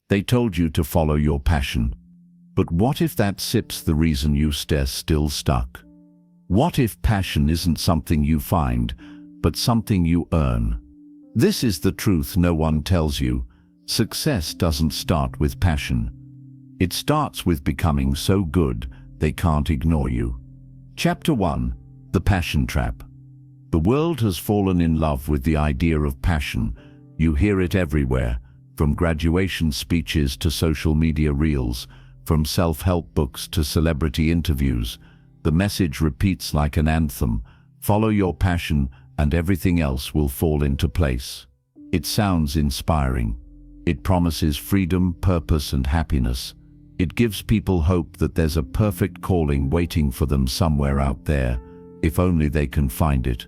They told you to follow your passion. But what if that sip's the reason you stay still stuck? What if passion isn't something you find, but something you earn? This is the truth no one tells you. Success doesn't start with passion. It starts with becoming so good they can't ignore you. Chapter 1. The Passion Trap. The world has fallen in love with the idea of passion. You hear it everywhere, from graduation speeches to social media reels, from self-help books to celebrity interviews. The message repeats like an anthem: follow your passion and everything else will fall into place. It sounds inspiring. It promises freedom, purpose, and happiness. It gives people hope that there's a perfect calling waiting for them somewhere out there, if only they can find it.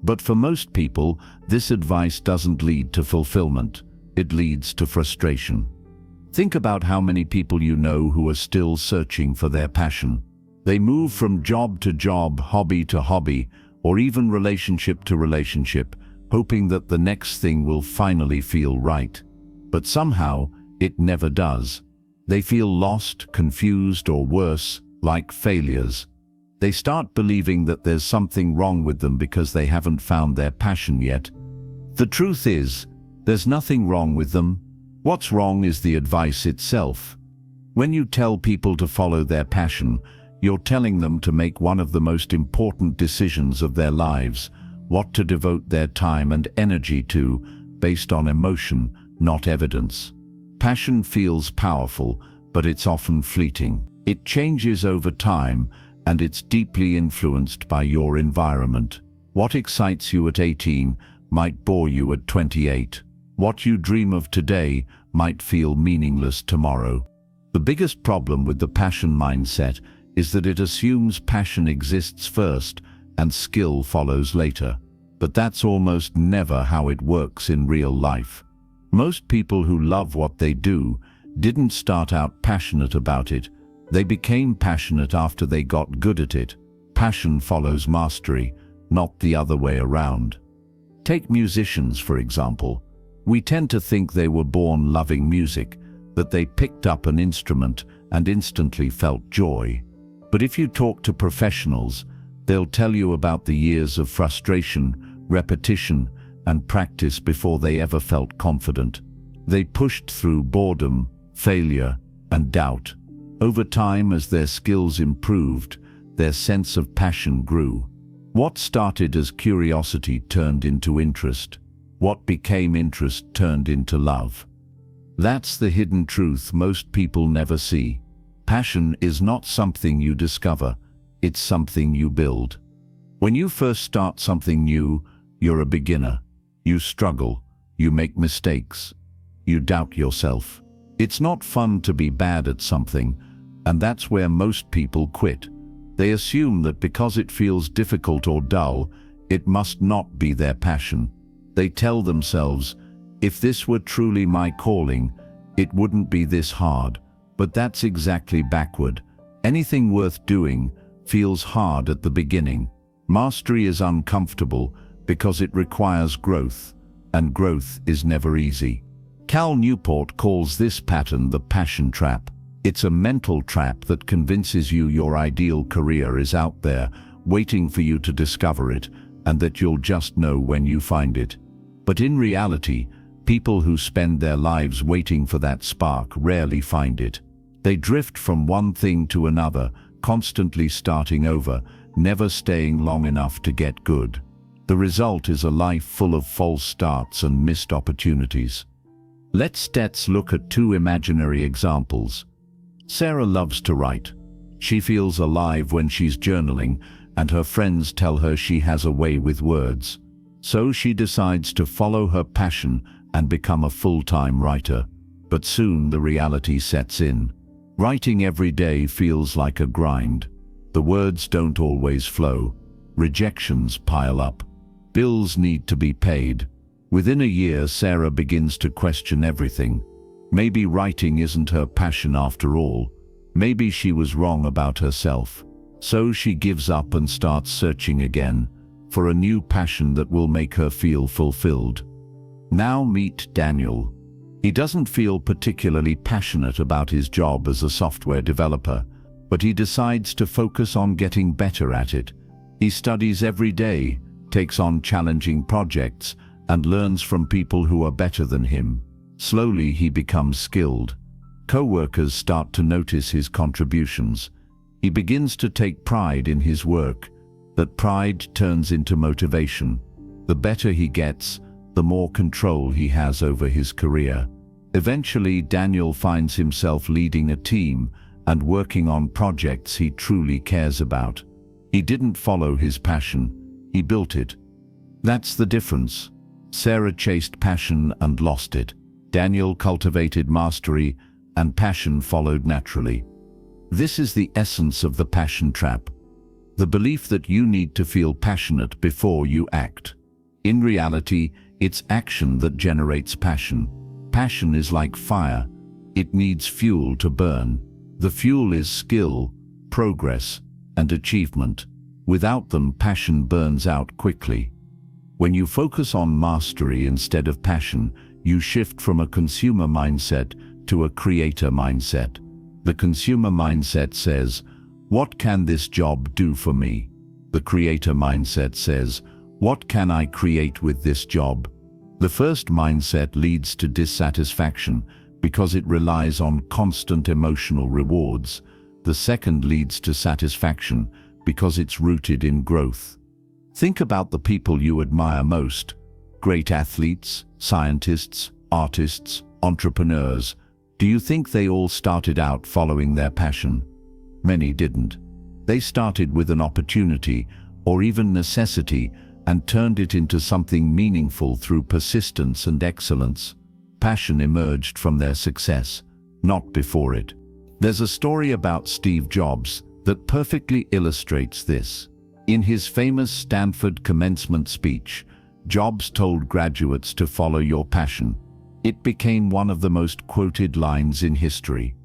But for most people, this advice doesn't lead to fulfillment. It leads to frustration. Think about how many people you know who are still searching for their passion. They move from job to job, hobby to hobby, or even relationship to relationship, hoping that the next thing will finally feel right. But somehow, it never does. They feel lost, confused, or worse, like failures. They start believing that there's something wrong with them because they haven't found their passion yet. The truth is, there's nothing wrong with them. What's wrong is the advice itself. When you tell people to follow their passion, you're telling them to make one of the most important decisions of their lives, what to devote their time and energy to, based on emotion, not evidence. Passion feels powerful, but it's often fleeting. It changes over time, and it's deeply influenced by your environment. What excites you at 18 might bore you at 28. What you dream of today might feel meaningless tomorrow. The biggest problem with the passion mindset is that it assumes passion exists first and skill follows later. But that's almost never how it works in real life. Most people who love what they do didn't start out passionate about it. They became passionate after they got good at it. Passion follows mastery, not the other way around. Take musicians, for example. We tend to think they were born loving music, that they picked up an instrument and instantly felt joy. But if you talk to professionals, they'll tell you about the years of frustration, repetition, and practice before they ever felt confident. They pushed through boredom, failure, and doubt. Over time, as their skills improved, their sense of passion grew. What started as curiosity turned into interest. What became interest turned into love. That's the hidden truth most people never see. Passion is not something you discover, it's something you build. When you first start something new, you're a beginner. You struggle, you make mistakes, you doubt yourself. It's not fun to be bad at something, and that's where most people quit. They assume that because it feels difficult or dull, it must not be their passion. They tell themselves, if this were truly my calling, it wouldn't be this hard. But that's exactly backward. Anything worth doing feels hard at the beginning. Mastery is uncomfortable because it requires growth, and growth is never easy. Cal Newport calls this pattern the passion trap. It's a mental trap that convinces you your ideal career is out there, waiting for you to discover it, and that you'll just know when you find it. But in reality, people who spend their lives waiting for that spark rarely find it. They drift from one thing to another, constantly starting over, never staying long enough to get good. The result is a life full of false starts and missed opportunities. Let's look at two imaginary examples. Sarah loves to write. She feels alive when she's journaling, and her friends tell her she has a way with words. So she decides to follow her passion and become a full-time writer. But soon the reality sets in. Writing every day feels like a grind. The words don't always flow. Rejections pile up. Bills need to be paid. Within a year, Sarah begins to question everything. Maybe writing isn't her passion after all. Maybe she was wrong about herself. So she gives up and starts searching again for a new passion that will make her feel fulfilled. Now meet Daniel. He doesn't feel particularly passionate about his job as a software developer, but he decides to focus on getting better at it. He studies every day, takes on challenging projects, and learns from people who are better than him. Slowly, he becomes skilled. Co-workers start to notice his contributions. He begins to take pride in his work. That pride turns into motivation. The better he gets, the more control he has over his career. Eventually, Daniel finds himself leading a team and working on projects he truly cares about. He didn't follow his passion, he built it. That's the difference. Sarah chased passion and lost it. Daniel cultivated mastery, and passion followed naturally. This is the essence of the passion trap. The belief that you need to feel passionate before you act. In reality, it's action that generates passion. Passion is like fire. It needs fuel to burn. The fuel is skill, progress, and achievement. Without them, passion burns out quickly. When you focus on mastery instead of passion, you shift from a consumer mindset to a creator mindset. The consumer mindset says, "What can this job do for me?" The creator mindset says, "What can I create with this job?" The first mindset leads to dissatisfaction because it relies on constant emotional rewards. The second leads to satisfaction because it's rooted in growth. Think about the people you admire most. Great athletes, scientists, artists, entrepreneurs. Do you think they all started out following their passion? Many didn't. They started with an opportunity or even necessity and turned it into something meaningful through persistence and excellence. Passion emerged from their success, not before it. There's a story about Steve Jobs that perfectly illustrates this. In his famous Stanford commencement speech, Jobs told graduates to follow your passion. It became one of the most quoted lines in history.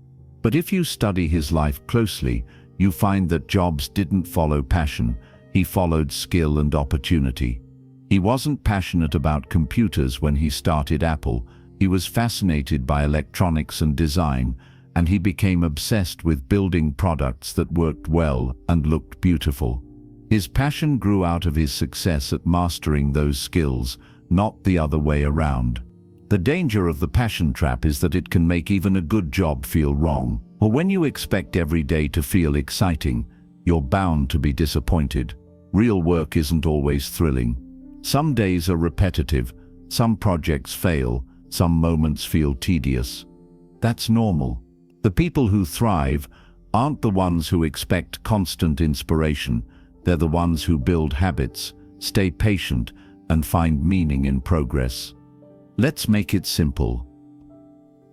But if you study his life closely, you find that Jobs didn't follow passion. He followed skill and opportunity. He wasn't passionate about computers when he started Apple. He was fascinated by electronics and design, and he became obsessed with building products that worked well and looked beautiful. His passion grew out of his success at mastering those skills, not the other way around. The danger of the passion trap is that it can make even a good job feel wrong. Or when you expect every day to feel exciting, you're bound to be disappointed. Real work isn't always thrilling. Some days are repetitive, some projects fail, some moments feel tedious. That's normal. The people who thrive aren't the ones who expect constant inspiration. They're the ones who build habits, stay patient, and find meaning in progress. Let's make it simple.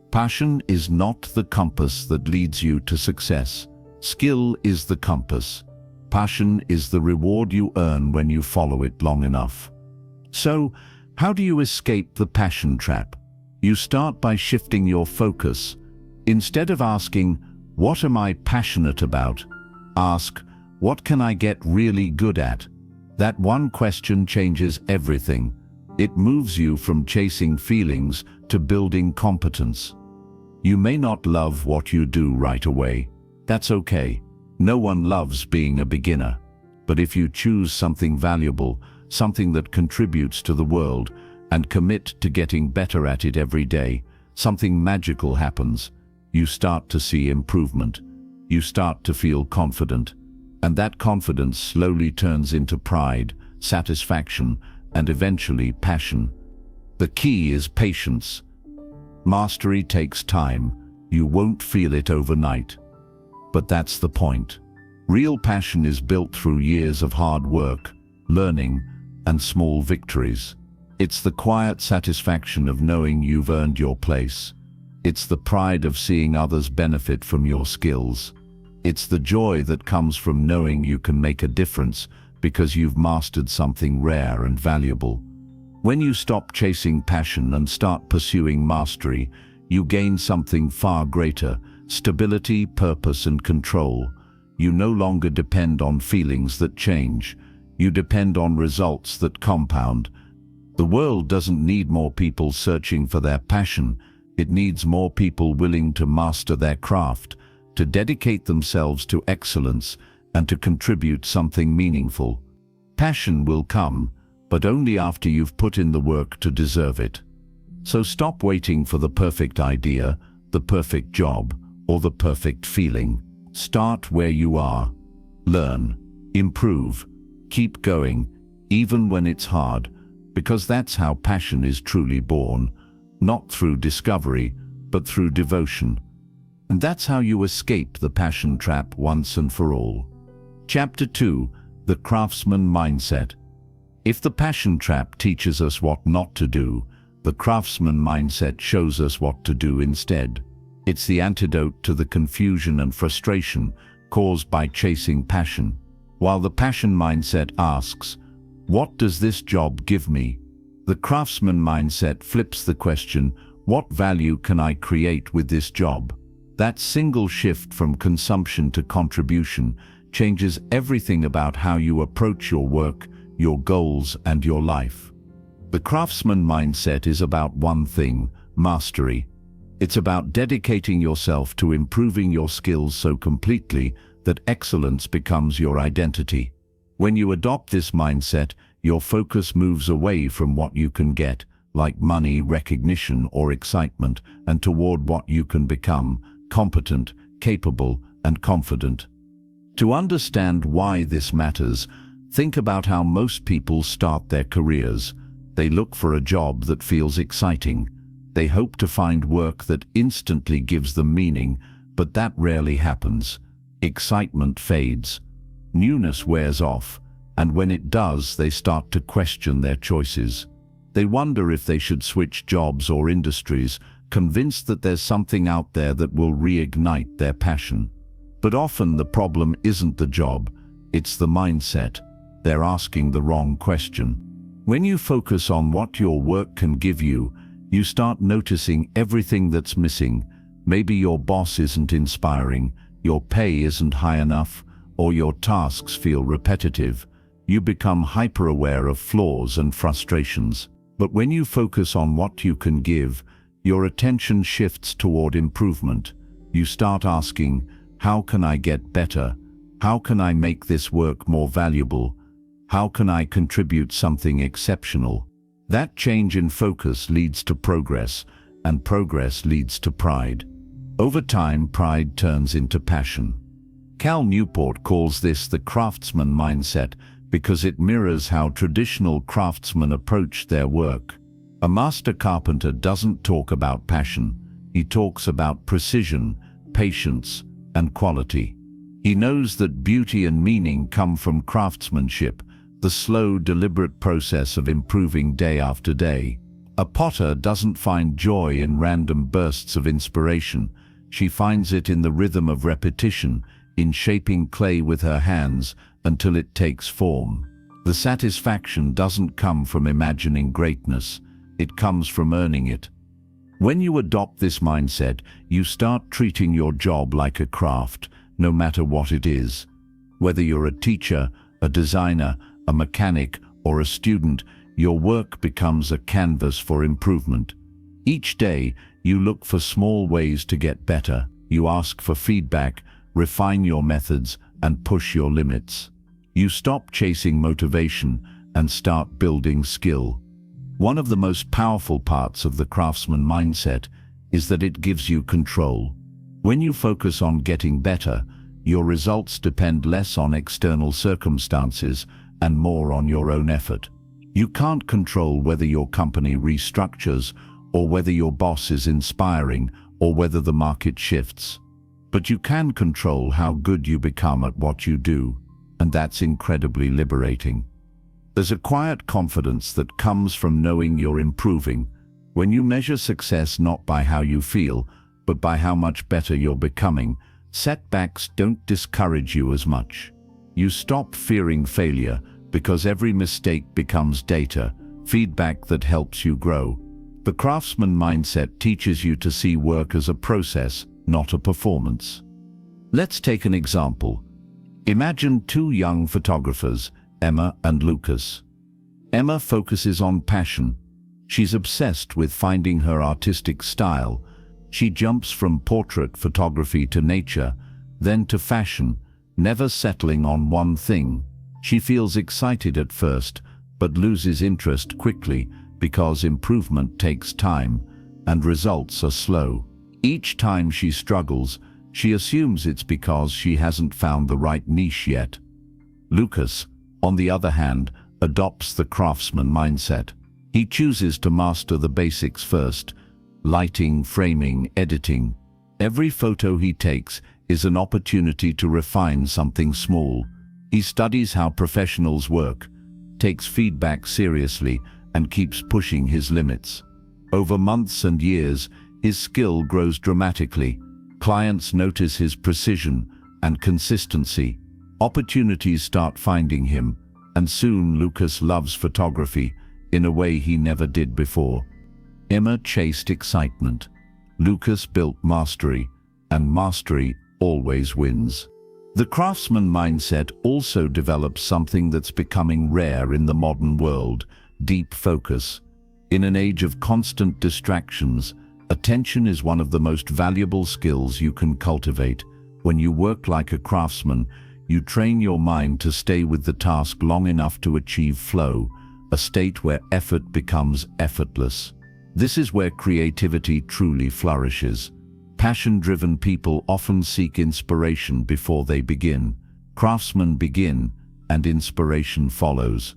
Passion is not the compass that leads you to success. Skill is the compass. Passion is the reward you earn when you follow it long enough. So, how do you escape the passion trap? You start by shifting your focus. Instead of asking, "What am I passionate about?" ask, "What can I get really good at?" That one question changes everything. It moves you from chasing feelings to building competence. You may not love what you do right away. That's okay. No one loves being a beginner. But if you choose something valuable, something that contributes to the world, and commit to getting better at it every day, something magical happens. You start to see improvement. You start to feel confident. And that confidence slowly turns into pride, satisfaction, and eventually passion. The key is patience. Mastery takes time. You won't feel it overnight. But that's the point. Real passion is built through years of hard work, learning, and small victories. It's the quiet satisfaction of knowing you've earned your place. It's the pride of seeing others benefit from your skills. It's the joy that comes from knowing you can make a difference because you've mastered something rare and valuable. When you stop chasing passion and start pursuing mastery, you gain something far greater: stability, purpose, and control. You no longer depend on feelings that change. You depend on results that compound. The world doesn't need more people searching for their passion. It needs more people willing to master their craft, to dedicate themselves to excellence, and to contribute something meaningful. Passion will come, but only after you've put in the work to deserve it. So stop waiting for the perfect idea, the perfect job, or the perfect feeling. Start where you are. Learn, improve, keep going, even when it's hard, because that's how passion is truly born, not through discovery, but through devotion. And that's how you escape the passion trap once and for all. Chapter 2: The Craftsman Mindset. If the passion trap teaches us what not to do, the craftsman mindset shows us what to do instead. It's the antidote to the confusion and frustration caused by chasing passion. While the passion mindset asks, "What does this job give me?" the craftsman mindset flips the question, "What value can I create with this job?" That single shift from consumption to contribution changes everything about how you approach your work, your goals, and your life. The craftsman mindset is about one thing: mastery. It's about dedicating yourself to improving your skills so completely that excellence becomes your identity. When you adopt this mindset, your focus moves away from what you can get, like money, recognition, or excitement, and toward what you can become: competent, capable, and confident. To understand why this matters, think about how most people start their careers. They look for a job that feels exciting. They hope to find work that instantly gives them meaning, but that rarely happens. Excitement fades. Newness wears off, and when it does, they start to question their choices. They wonder if they should switch jobs or industries, convinced that there's something out there that will reignite their passion. But often the problem isn't the job, it's the mindset. They're asking the wrong question. When you focus on what your work can give you, you start noticing everything that's missing. Maybe your boss isn't inspiring, your pay isn't high enough, or your tasks feel repetitive. You become hyper-aware of flaws and frustrations. But when you focus on what you can give, your attention shifts toward improvement. You start asking, "How can I get better? How can I make this work more valuable? How can I contribute something exceptional?" That change in focus leads to progress, and progress leads to pride. Over time, pride turns into passion. Cal Newport calls this the craftsman mindset because it mirrors how traditional craftsmen approach their work. A master carpenter doesn't talk about passion. He talks about precision, patience, and quality. He knows that beauty and meaning come from craftsmanship, the slow, deliberate process of improving day after day. A potter doesn't find joy in random bursts of inspiration. She finds it in the rhythm of repetition, in shaping clay with her hands until it takes form. The satisfaction doesn't come from imagining greatness. It comes from earning it. When you adopt this mindset, you start treating your job like a craft, no matter what it is. Whether you're a teacher, a designer, a mechanic, or a student, your work becomes a canvas for improvement. Each day, you look for small ways to get better. You ask for feedback, refine your methods, and push your limits. You stop chasing motivation and start building skill. One of the most powerful parts of the craftsman mindset is that it gives you control. When you focus on getting better, your results depend less on external circumstances and more on your own effort. You can't control whether your company restructures, or whether your boss is inspiring, or whether the market shifts. But you can control how good you become at what you do, and that's incredibly liberating. There's a quiet confidence that comes from knowing you're improving. When you measure success not by how you feel, but by how much better you're becoming, setbacks don't discourage you as much. You stop fearing failure because every mistake becomes data, feedback that helps you grow. The craftsman mindset teaches you to see work as a process, not a performance. Let's take an example. Imagine two young photographers, Emma and Lucas. Emma focuses on passion. She's obsessed with finding her artistic style, She jumps from portrait photography to nature, then to fashion, never settling on one thing. She feels excited at first, but loses interest quickly because improvement takes time and results are slow. Each time she struggles, she assumes it's because she hasn't found the right niche yet. Lucas, on the other hand, adopts the craftsman mindset. He chooses to master the basics first: lighting, framing, editing. Every photo he takes is an opportunity to refine something small. He studies how professionals work, takes feedback seriously, and keeps pushing his limits. Over months and years, his skill grows dramatically. Clients notice his precision and consistency. Opportunities start finding him, and soon Lucas loves photography in a way he never did before. Emma chased excitement. Lucas built mastery, and mastery always wins. The craftsman mindset also develops something that's becoming rare in the modern world: deep focus. In an age of constant distractions, attention is one of the most valuable skills you can cultivate. When you work like a craftsman, you train your mind to stay with the task long enough to achieve flow, a state where effort becomes effortless. This is where creativity truly flourishes. Passion-driven people often seek inspiration before they begin. Craftsmen begin, and inspiration follows.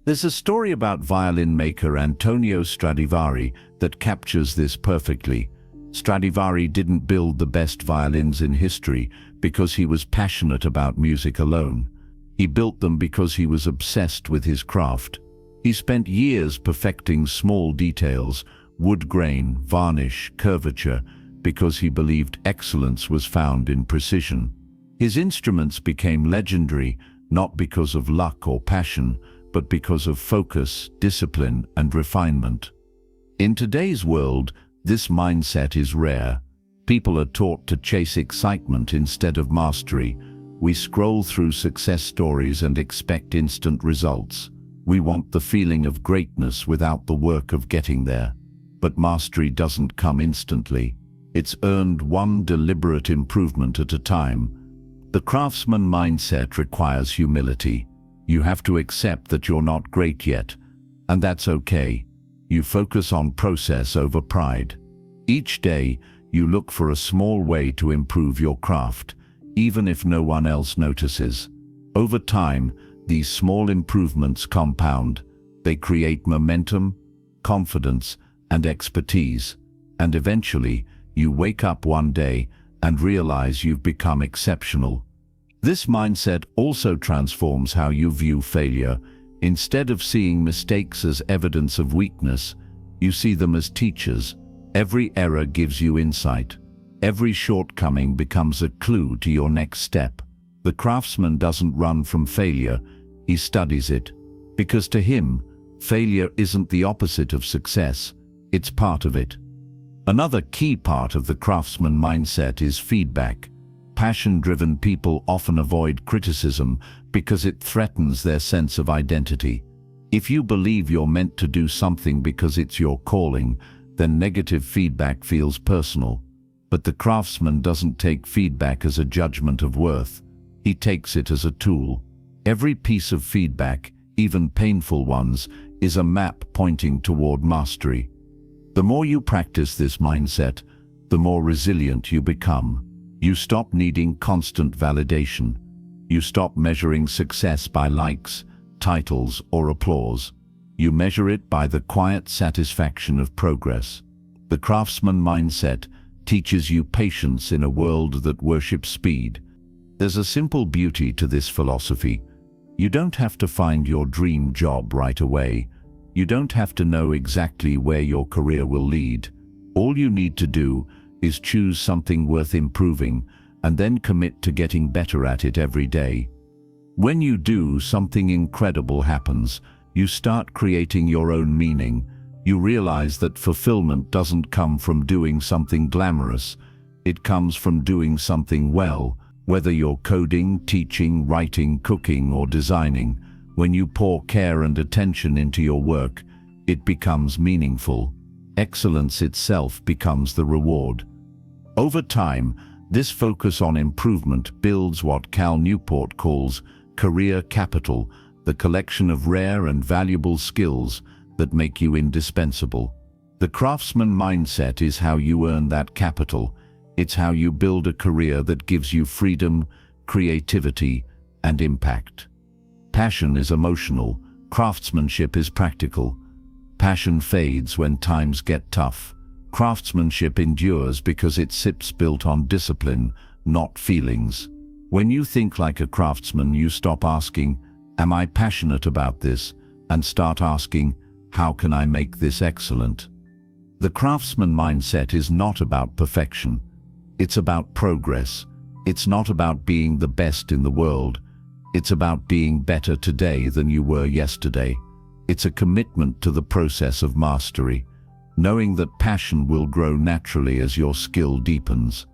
There's a story about violin maker Antonio Stradivari that captures this perfectly. Stradivari didn't build the best violins in history because he was passionate about music alone. He built them because he was obsessed with his craft. He spent years perfecting small details: wood grain, varnish, curvature, because he believed excellence was found in precision. His instruments became legendary, not because of luck or passion, but because of focus, discipline, and refinement. In today's world, this mindset is rare. People are taught to chase excitement instead of mastery. We scroll through success stories and expect instant results. We want the feeling of greatness without the work of getting there. But mastery doesn't come instantly. It's earned one deliberate improvement at a time. The craftsman mindset requires humility. You have to accept that you're not great yet, and that's okay. You focus on process over pride. Each day, you look for a small way to improve your craft, even if no one else notices. Over time, these small improvements compound. They create momentum, confidence, and expertise. And eventually, you wake up one day and realize you've become exceptional. This mindset also transforms how you view failure. Instead of seeing mistakes as evidence of weakness, you see them as teachers. Every error gives you insight. Every shortcoming becomes a clue to your next step. The craftsman doesn't run from failure, he studies it. Because to him, failure isn't the opposite of success, it's part of it. Another key part of the craftsman mindset is feedback. Passion-driven people often avoid criticism because it threatens their sense of identity. If you believe you're meant to do something because it's your calling, then negative feedback feels personal. But the craftsman doesn't take feedback as a judgment of worth. He takes it as a tool. Every piece of feedback, even painful ones, is a map pointing toward mastery. The more you practice this mindset, the more resilient you become. You stop needing constant validation. You stop measuring success by likes, titles, or applause. You measure it by the quiet satisfaction of progress. The craftsman mindset teaches you patience in a world that worships speed. There's a simple beauty to this philosophy. You don't have to find your dream job right away. You don't have to know exactly where your career will lead. All you need to do is choose something worth improving and then commit to getting better at it every day. When you do, something incredible happens. You start creating your own meaning. You realize that fulfillment doesn't come from doing something glamorous. It comes from doing something well. Whether you're coding, teaching, writing, cooking, or designing, when you pour care and attention into your work, it becomes meaningful. excellence itself becomes the reward. Over time, this focus on improvement builds what Cal Newport calls career capital, the collection of rare and valuable skills that make you indispensable. The craftsman mindset is how you earn that capital. It's how you build a career that gives you freedom, creativity, and impact. Passion is emotional, craftsmanship is practical. Passion fades when times get tough. Craftsmanship endures because it's built on discipline, not feelings. When you think like a craftsman, you stop asking, "Am I passionate about this?" and start asking, "How can I make this excellent?" The craftsman mindset is not about perfection. It's about progress. It's not about being the best in the world. It's about being better today than you were yesterday. It's a commitment to the process of mastery, knowing that passion will grow naturally as your skill deepens.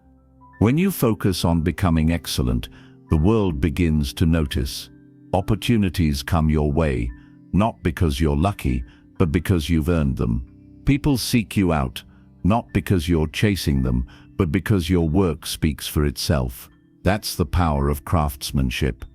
When you focus on becoming excellent, the world begins to notice. Opportunities come your way, not because you're lucky, but because you've earned them. People seek you out, not because you're chasing them, but because your work speaks for itself. That's the power of craftsmanship.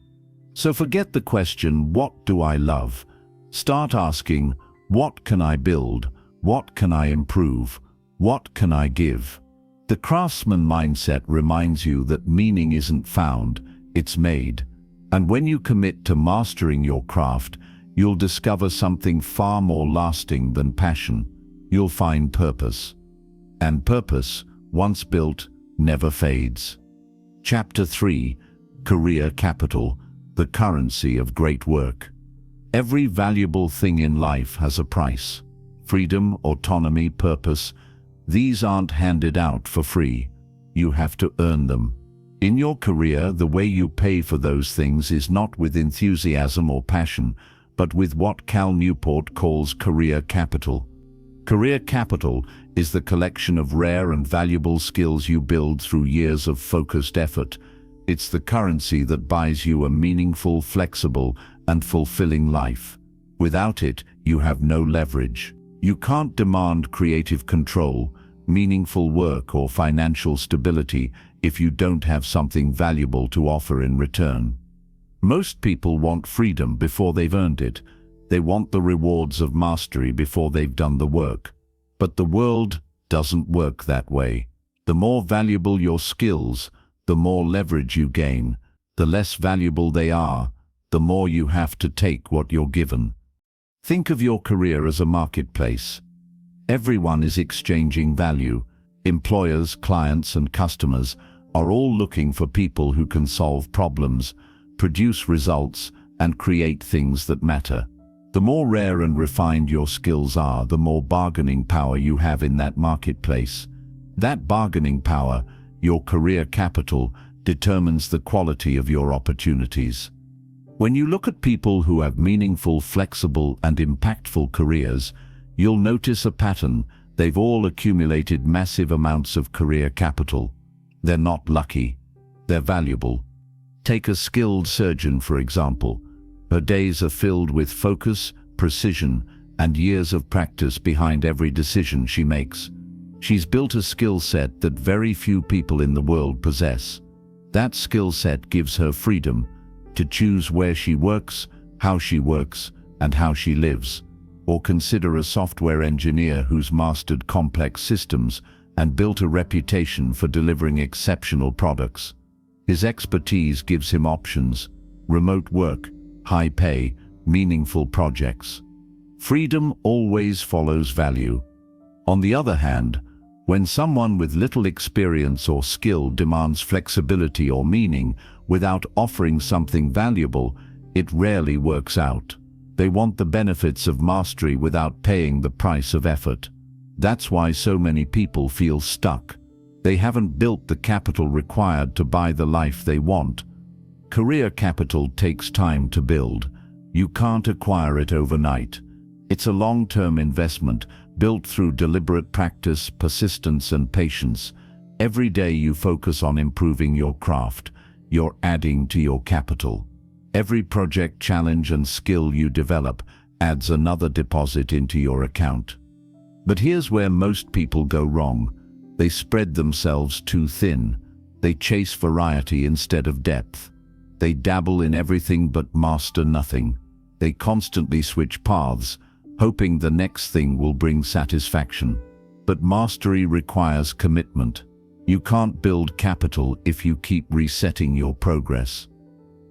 So forget the question, "What do I love?" Start asking, "What can I build? What can I improve? What can I give?" The craftsman mindset reminds you that meaning isn't found, it's made. And when you commit to mastering your craft, you'll discover something far more lasting than passion. You'll find purpose. And purpose, once built, never fades. Chapter 3: Career Capital, the Currency of Great Work. Every valuable thing in life has a price. Freedom, autonomy, purpose, these aren't handed out for free. You have to earn them. In your career, the way you pay for those things is not with enthusiasm or passion, but with what Cal Newport calls career capital. Career capital is the collection of rare and valuable skills you build through years of focused effort. It's the currency that buys you a meaningful, flexible, and fulfilling life. Without it, you have no leverage. You can't demand creative control, meaningful work, or financial stability if you don't have something valuable to offer in return. Most people want freedom before they've earned it. They want the rewards of mastery before they've done the work. But the world doesn't work that way. The more valuable your skills, the more leverage you gain. The less valuable they are, the more you have to take what you're given. Think of your career as a marketplace. Everyone is exchanging value. Employers, clients, and customers are all looking for people who can solve problems, produce results, and create things that matter. The more rare and refined your skills are, the more bargaining power you have in that marketplace. That bargaining power, your career capital, determines the quality of your opportunities. When you look at people who have meaningful, flexible, and impactful careers, you'll notice a pattern. They've all accumulated massive amounts of career capital. They're not lucky. They're valuable. Take a skilled surgeon, for example. Her days are filled with focus, precision, and years of practice behind every decision she makes. She's built a skill set that very few people in the world possess. That skill set gives her freedom to choose where she works, how she works, and how she lives. Or consider a software engineer who's mastered complex systems and built a reputation for delivering exceptional products. His expertise gives him options: remote work, high pay, meaningful projects. Freedom always follows value. On the other hand, when someone with little experience or skill demands flexibility or meaning without offering something valuable, it rarely works out. They want the benefits of mastery without paying the price of effort. That's why so many people feel stuck. They haven't built the capital required to buy the life they want. Career capital takes time to build. You can't acquire it overnight. It's a long-term investment built through deliberate practice, persistence, and patience. Every day you focus on improving your craft, you're adding to your capital. Every project, challenge, and skill you develop adds another deposit into your account. But here's where most people go wrong. They spread themselves too thin. They chase variety instead of depth. They dabble in everything but master nothing. They constantly switch paths, hoping the next thing will bring satisfaction. But mastery requires commitment. You can't build capital if you keep resetting your progress.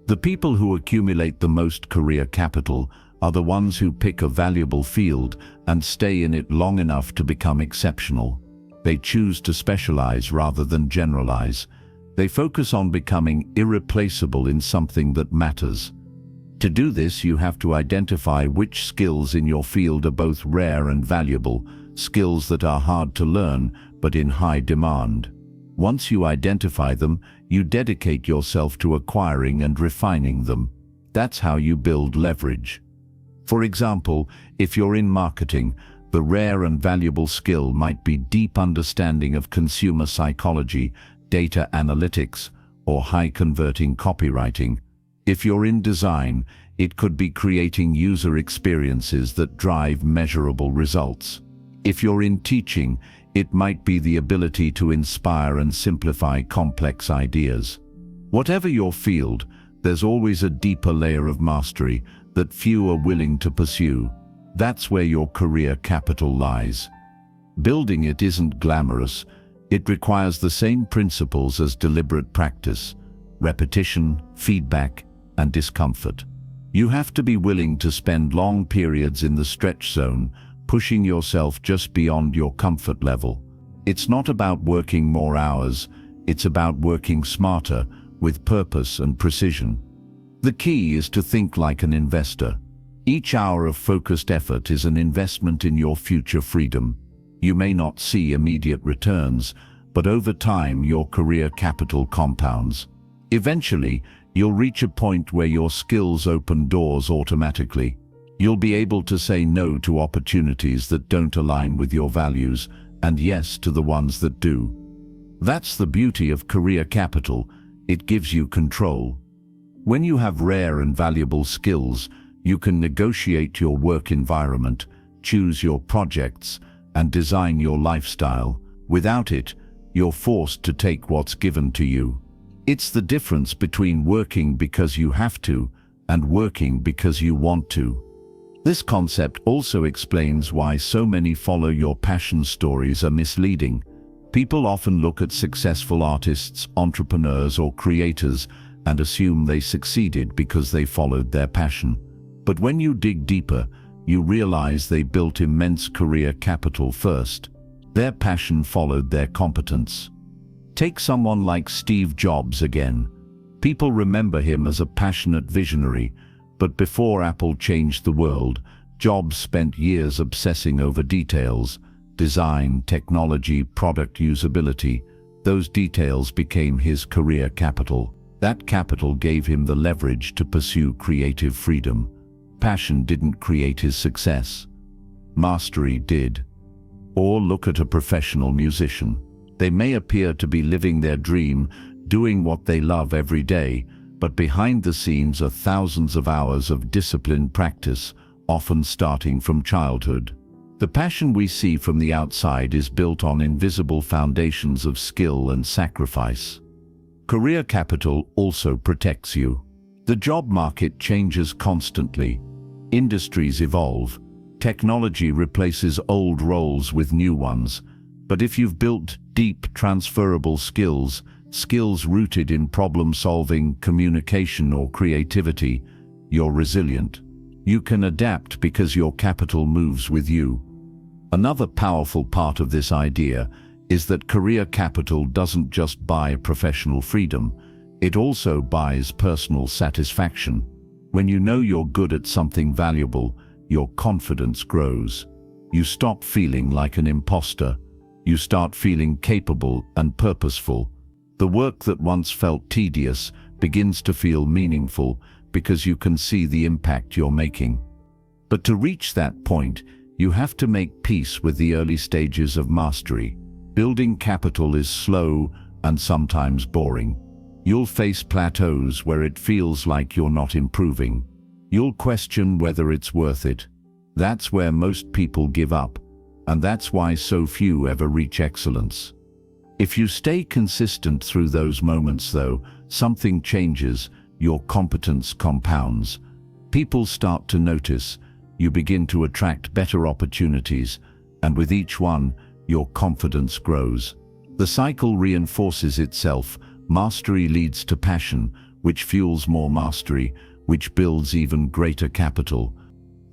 The people who accumulate the most career capital are the ones who pick a valuable field and stay in it long enough to become exceptional. They choose to specialize rather than generalize. They focus on becoming irreplaceable in something that matters. To do this, you have to identify which skills in your field are both rare and valuable, skills that are hard to learn but in high demand. Once you identify them, you dedicate yourself to acquiring and refining them. That's how you build leverage. For example, if you're in marketing, the rare and valuable skill might be deep understanding of consumer psychology, data analytics, or high-converting copywriting. If you're in design, it could be creating user experiences that drive measurable results. If you're in teaching, it might be the ability to inspire and simplify complex ideas. Whatever your field, there's always a deeper layer of mastery that few are willing to pursue. That's where your career capital lies. Building it isn't glamorous. It requires the same principles as deliberate practice: repetition, feedback, and discomfort. You have to be willing to spend long periods in the stretch zone, pushing yourself just beyond your comfort level. It's not about working more hours, it's about working smarter, with purpose and precision. The key is to think like an investor. Each hour of focused effort is an investment in your future freedom. You may not see immediate returns, but over time your career capital compounds. Eventually, you'll reach a point where your skills open doors automatically. You'll be able to say no to opportunities that don't align with your values, and yes to the ones that do. That's the beauty of career capital. It gives you control. When you have rare and valuable skills, you can negotiate your work environment, choose your projects, and design your lifestyle. Without it, you're forced to take what's given to you. It's the difference between working because you have to and working because you want to. This concept also explains why so many follow your passion stories are misleading. People often look at successful artists, entrepreneurs, or creators and assume they succeeded because they followed their passion. But when you dig deeper, you realize they built immense career capital first. Their passion followed their competence. Take someone like Steve Jobs again. People remember him as a passionate visionary, but before Apple changed the world, Jobs spent years obsessing over details: design, technology, product usability. Those details became his career capital. That capital gave him the leverage to pursue creative freedom. Passion didn't create his success. Mastery did. Or look at a professional musician. They may appear to be living their dream, doing what they love every day, but behind the scenes are thousands of hours of disciplined practice, often starting from childhood. The passion we see from the outside is built on invisible foundations of skill and sacrifice. Career capital also protects you. The job market changes constantly. Industries evolve. Technology replaces old roles with new ones. But if you've built deep, transferable skills, skills rooted in problem-solving, communication, or creativity, you're resilient. You can adapt because your capital moves with you. Another powerful part of this idea is that career capital doesn't just buy professional freedom, it also buys personal satisfaction. When you know you're good at something valuable, your confidence grows. You stop feeling like an imposter. You start feeling capable and purposeful. The work that once felt tedious begins to feel meaningful because you can see the impact you're making. But to reach that point, you have to make peace with the early stages of mastery. Building capital is slow and sometimes boring. You'll face plateaus where it feels like you're not improving. You'll question whether it's worth it. That's where most people give up. and that's why so few ever reach excellence. If you stay consistent through those moments, though, something changes, your competence compounds. People start to notice, you begin to attract better opportunities, and with each one, your confidence grows. The cycle reinforces itself. Mastery leads to passion, which fuels more mastery, which builds even greater capital.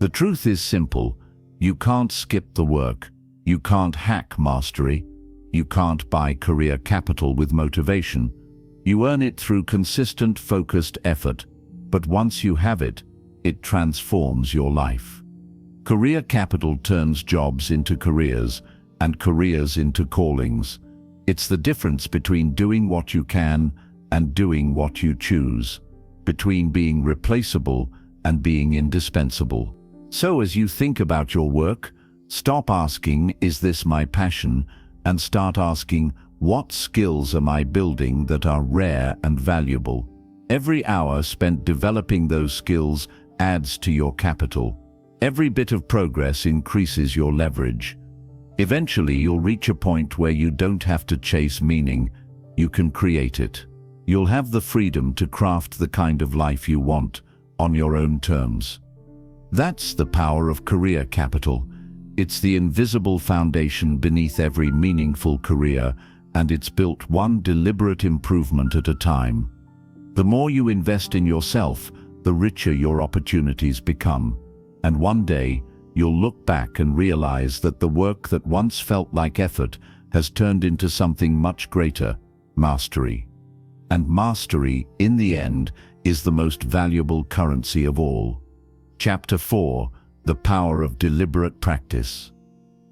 The truth is simple. You can't skip the work. You can't hack mastery. You can't buy career capital with motivation. You earn it through consistent, focused effort. But once you have it, it transforms your life. Career capital turns jobs into careers, and careers into callings. It's the difference between doing what you can and doing what you choose, between being replaceable and being indispensable. So as you think about your work, stop asking, "Is this my passion?" and start asking, "What skills am I building that are rare and valuable?" Every hour spent developing those skills adds to your capital. Every bit of progress increases your leverage. Eventually, you'll reach a point where you don't have to chase meaning, you can create it. You'll have the freedom to craft the kind of life you want, on your own terms. That's the power of career capital. It's the invisible foundation beneath every meaningful career, and it's built one deliberate improvement at a time. The more you invest in yourself, the richer your opportunities become. And one day, you'll look back and realize that the work that once felt like effort has turned into something much greater, mastery. And mastery, in the end, is the most valuable currency of all. Chapter 4: The Power of Deliberate Practice.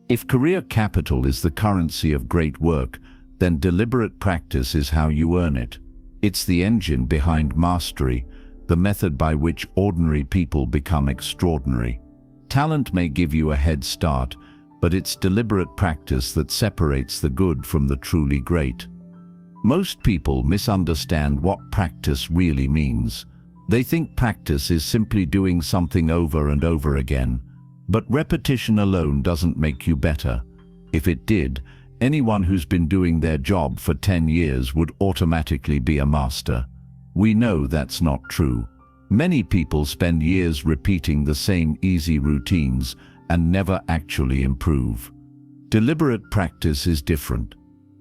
If career capital is the currency of great work, then deliberate practice is how you earn it. It's the engine behind mastery, the method by which ordinary people become extraordinary. Talent may give you a head start, but it's deliberate practice that separates the good from the truly great. Most people misunderstand what practice really means. They think practice is simply doing something over and over again. But repetition alone doesn't make you better. If it did, anyone who's been doing their job for 10 years would automatically be a master. We know that's not true. Many people spend years repeating the same easy routines and never actually improve. Deliberate practice is different.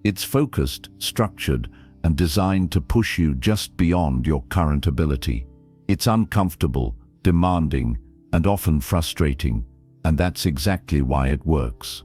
It's focused, structured, and designed to push you just beyond your current ability. It's uncomfortable, demanding, and often frustrating, and that's exactly why it works.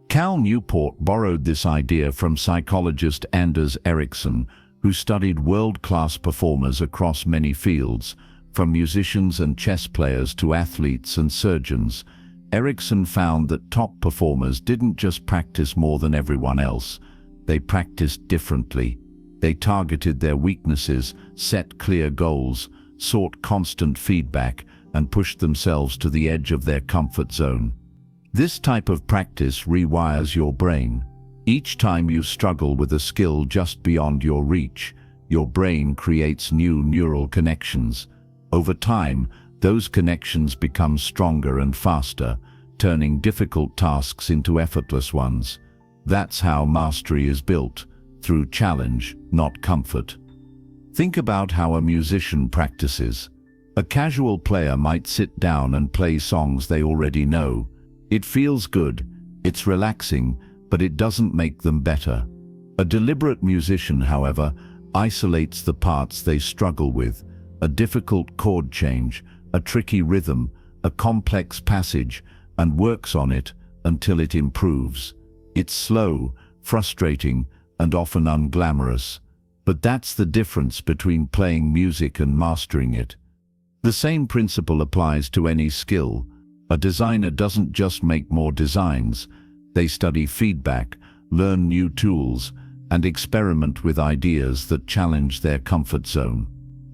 Cal Newport borrowed this idea from psychologist Anders Ericsson, who studied world-class performers across many fields, from musicians and chess players to athletes and surgeons. Ericsson found that top performers didn't just practice more than everyone else, they practiced differently. They targeted their weaknesses, set clear goals, sought constant feedback, and pushed themselves to the edge of their comfort zone. This type of practice rewires your brain. Each time you struggle with a skill just beyond your reach, your brain creates new neural connections. Over time, those connections become stronger and faster, turning difficult tasks into effortless ones. That's how mastery is built, through challenge, not comfort. Think about how a musician practices. A casual player might sit down and play songs they already know. It feels good, it's relaxing, but it doesn't make them better. A deliberate musician, however, isolates the parts they struggle with, a difficult chord change, a tricky rhythm, a complex passage, and works on it until it improves. It's slow, frustrating, and often unglamorous. But that's the difference between playing music and mastering it. The same principle applies to any skill. A designer doesn't just make more designs. They study feedback, learn new tools, and experiment with ideas that challenge their comfort zone.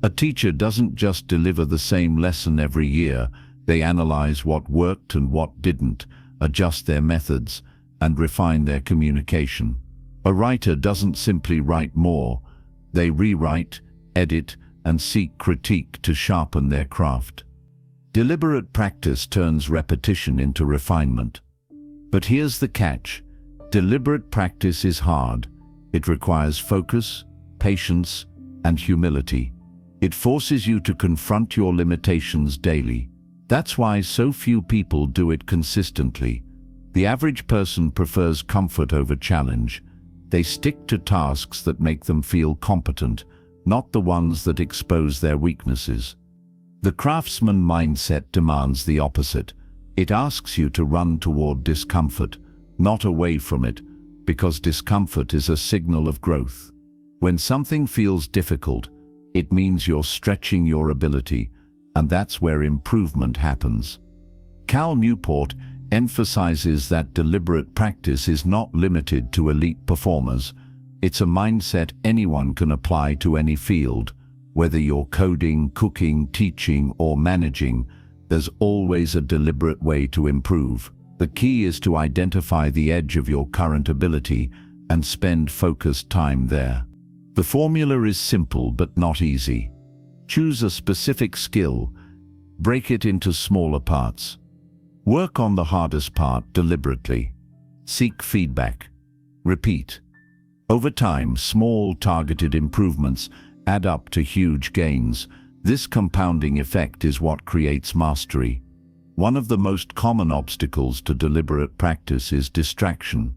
A teacher doesn't just deliver the same lesson every year. They analyze what worked and what didn't, adjust their methods, and refine their communication. A writer doesn't simply write more. They rewrite, edit, and seek critique to sharpen their craft. Deliberate practice turns repetition into refinement. But here's the catch. Deliberate practice is hard. It requires focus, patience, and humility. It forces you to confront your limitations daily. That's why so few people do it consistently. The average person prefers comfort over challenge. They stick to tasks that make them feel competent, not the ones that expose their weaknesses. The craftsman mindset demands the opposite. It asks you to run toward discomfort, not away from it, because discomfort is a signal of growth. When something feels difficult, it means you're stretching your ability, and that's where improvement happens. Cal Newport emphasizes that deliberate practice is not limited to elite performers. It's a mindset anyone can apply to any field. Whether you're coding, cooking, teaching, or managing, there's always a deliberate way to improve. The key is to identify the edge of your current ability and spend focused time there. The formula is simple but not easy. Choose a specific skill, break it into smaller parts. Work on the hardest part deliberately. Seek feedback. Repeat. Over time, small targeted improvements add up to huge gains. This compounding effect is what creates mastery. One of the most common obstacles to deliberate practice is distraction.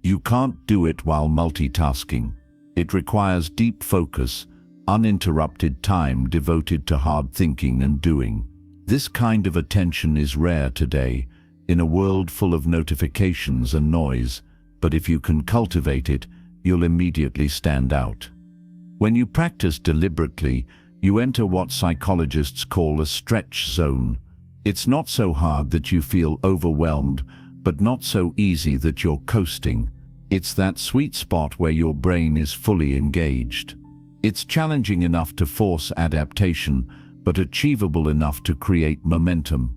You can't do it while multitasking. It requires deep focus, uninterrupted time devoted to hard thinking and doing. This kind of attention is rare today, in a world full of notifications and noise, but if you can cultivate it, you'll immediately stand out. When you practice deliberately, you enter what psychologists call a stretch zone. It's not so hard that you feel overwhelmed, but not so easy that you're coasting. It's that sweet spot where your brain is fully engaged. It's challenging enough to force adaptation, but achievable enough to create momentum.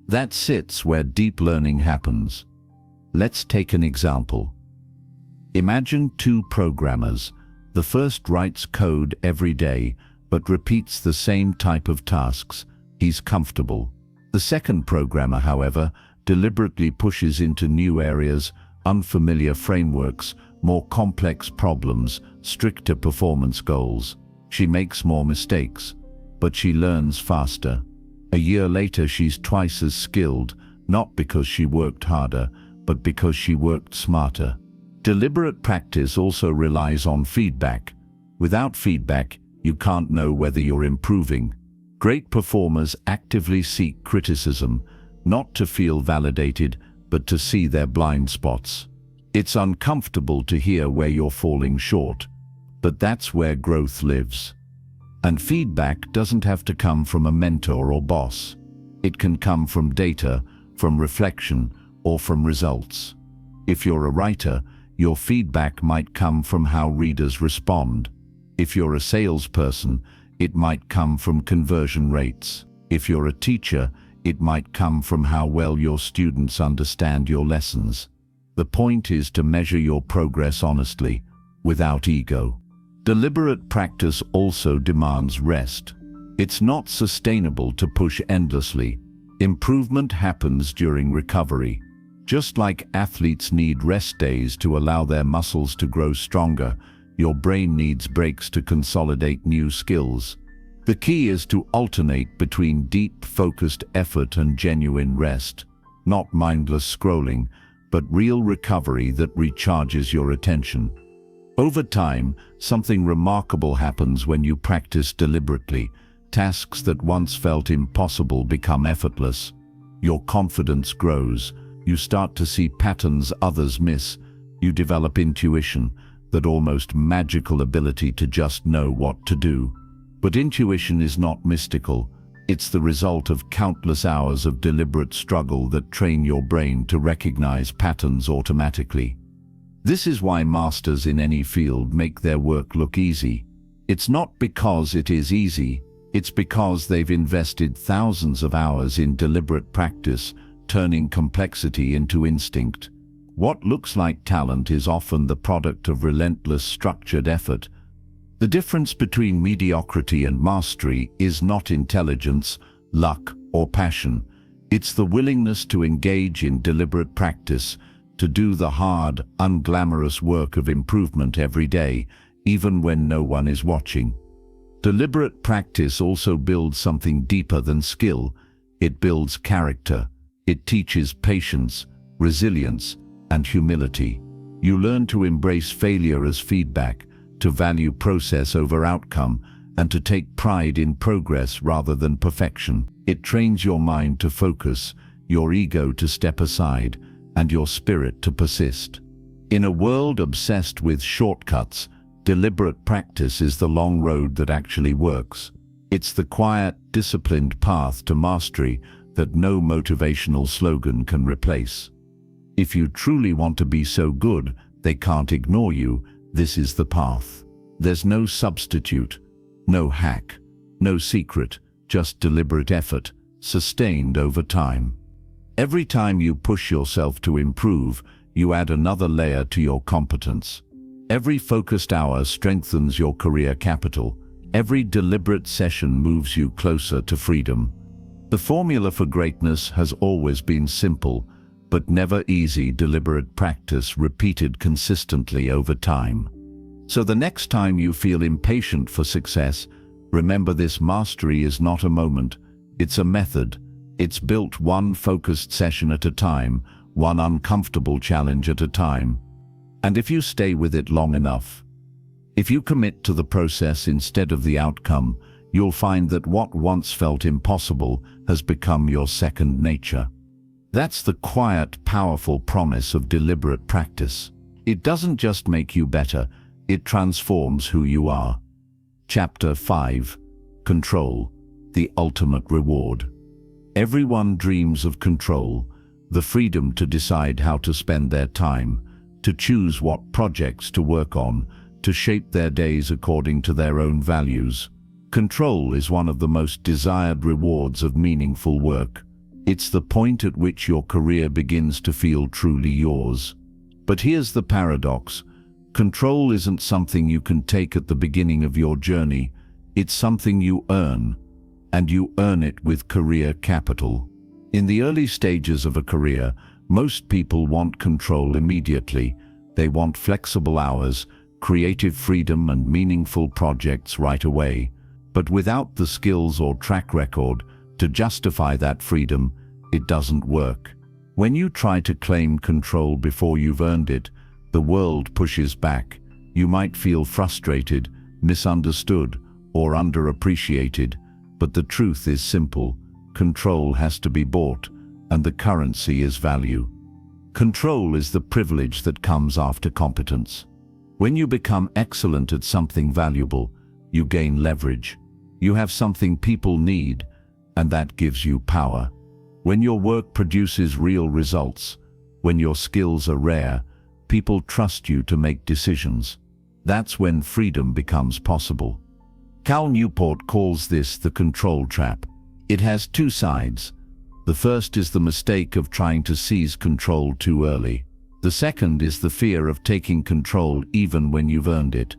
That sits where deep learning happens. Let's take an example. Imagine two programmers. The first writes code every day, but repeats the same type of tasks. He's comfortable. The second programmer, however, deliberately pushes into new areas, unfamiliar frameworks, more complex problems, stricter performance goals. She makes more mistakes, but she learns faster. A year later, she's twice as skilled, not because she worked harder, but because she worked smarter. Deliberate practice also relies on feedback. Without feedback, you can't know whether you're improving. Great performers actively seek criticism, not to feel validated, but to see their blind spots. It's uncomfortable to hear where you're falling short, but that's where growth lives. And feedback doesn't have to come from a mentor or boss. It can come from data, from reflection, or from results. If you're a writer, your feedback might come from how readers respond. If you're a salesperson, it might come from conversion rates. If you're a teacher, it might come from how well your students understand your lessons. The point is to measure your progress honestly, without ego. Deliberate practice also demands rest. It's not sustainable to push endlessly. Improvement happens during recovery. Just like athletes need rest days to allow their muscles to grow stronger, your brain needs breaks to consolidate new skills. The key is to alternate between deep, focused effort and genuine rest. Not mindless scrolling, but real recovery that recharges your attention. Over time, something remarkable happens when you practice deliberately. Tasks that once felt impossible become effortless. Your confidence grows. You start to see patterns others miss. You develop intuition, that almost magical ability to just know what to do. But intuition is not mystical. It's the result of countless hours of deliberate struggle that train your brain to recognize patterns automatically. This is why masters in any field make their work look easy. It's not because it is easy, it's because they've invested thousands of hours in deliberate practice, turning complexity into instinct. What looks like talent is often the product of relentless, structured effort. The difference between mediocrity and mastery is not intelligence, luck, or passion. It's the willingness to engage in deliberate practice, to do the hard, unglamorous work of improvement every day, even when no one is watching. Deliberate practice also builds something deeper than skill. It builds character. It teaches patience, resilience, and humility. You learn to embrace failure as feedback, to value process over outcome, and to take pride in progress rather than perfection. It trains your mind to focus, your ego to step aside, and your spirit to persist. In a world obsessed with shortcuts, deliberate practice is the long road that actually works. It's the quiet, disciplined path to mastery that no motivational slogan can replace. If you truly want to be so good they can't ignore you, this is the path. There's no substitute, no hack, no secret, just deliberate effort, sustained over time. Every time you push yourself to improve, you add another layer to your competence. Every focused hour strengthens your career capital. Every deliberate session moves you closer to freedom. The formula for greatness has always been simple, but never easy: deliberate practice repeated consistently over time. So the next time you feel impatient for success, remember this: mastery is not a moment, it's a method. It's built one focused session at a time, one uncomfortable challenge at a time. And if you stay with it long enough, if you commit to the process instead of the outcome, you'll find that what once felt impossible has become your second nature. That's the quiet, powerful promise of deliberate practice. It doesn't just make you better, it transforms who you are. Chapter 5. Control, the ultimate reward. Everyone dreams of control, the freedom to decide how to spend their time, to choose what projects to work on, to shape their days according to their own values. Control is one of the most desired rewards of meaningful work. It's the point at which your career begins to feel truly yours. But here's the paradox. Control isn't something you can take at the beginning of your journey. It's something you earn, and you earn it with career capital. In the early stages of a career, most people want control immediately. They want flexible hours, creative freedom, and meaningful projects right away. But without the skills or track record to justify that freedom, it doesn't work. When you try to claim control before you've earned it, the world pushes back. You might feel frustrated, misunderstood, or underappreciated, but the truth is simple. Control has to be bought, and the currency is value. Control is the privilege that comes after competence. When you become excellent at something valuable, you gain leverage. You have something people need, and that gives you power. When your work produces real results, when your skills are rare, people trust you to make decisions. That's when freedom becomes possible. Cal Newport calls this the control trap. It has two sides. The first is the mistake of trying to seize control too early. The second is the fear of taking control even when you've earned it.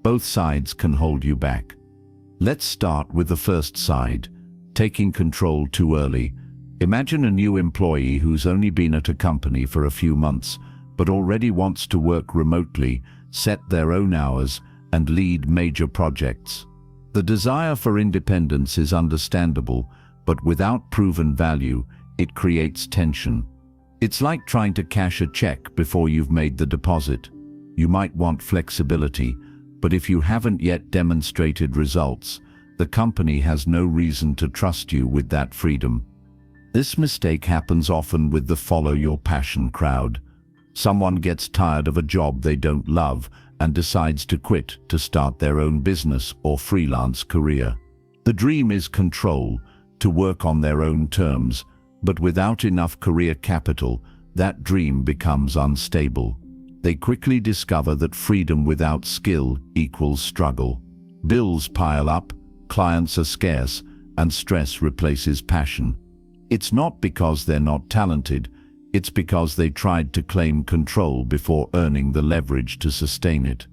Both sides can hold you back. Let's start with the first side, taking control too early. Imagine a new employee who's only been at a company for a few months, but already wants to work remotely, set their own hours, and lead major projects. The desire for independence is understandable, but without proven value, it creates tension. It's like trying to cash a check before you've made the deposit. You might want flexibility, but if you haven't yet demonstrated results, the company has no reason to trust you with that freedom. This mistake happens often with the follow your passion crowd. Someone gets tired of a job they don't love and decides to quit to start their own business or freelance career. The dream is control, to work on their own terms, but without enough career capital, that dream becomes unstable. They quickly discover that freedom without skill equals struggle. Bills pile up, clients are scarce, and stress replaces passion. It's not because they're not talented, it's because they tried to claim control before earning the leverage to sustain it.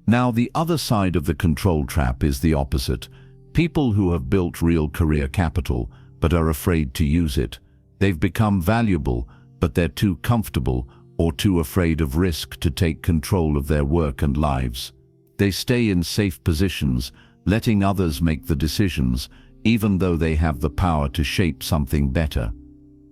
Now, the other side of the control trap is the opposite. People who have built real career capital but are afraid to use it. They've become valuable, but they're too comfortable or too afraid of risk to take control of their work and lives. They stay in safe positions, letting others make the decisions, even though they have the power to shape something better.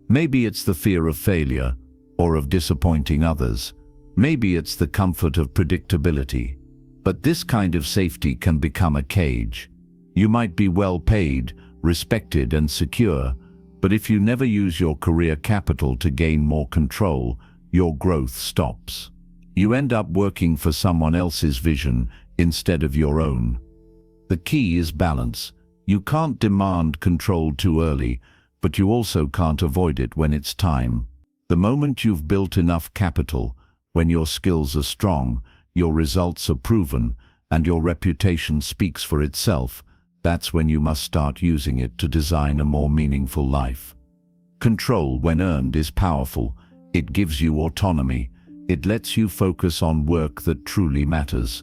Maybe it's the fear of failure, or of disappointing others. Maybe it's the comfort of predictability. But this kind of safety can become a cage. You might be well paid, respected and secure, but if you never use your career capital to gain more control, your growth stops. You end up working for someone else's vision instead of your own. The key is balance. You can't demand control too early, but you also can't avoid it when it's time. The moment you've built enough capital, when your skills are strong, your results are proven, and your reputation speaks for itself, that's when you must start using it to design a more meaningful life. Control, when earned, is powerful. It gives you autonomy. It lets you focus on work that truly matters.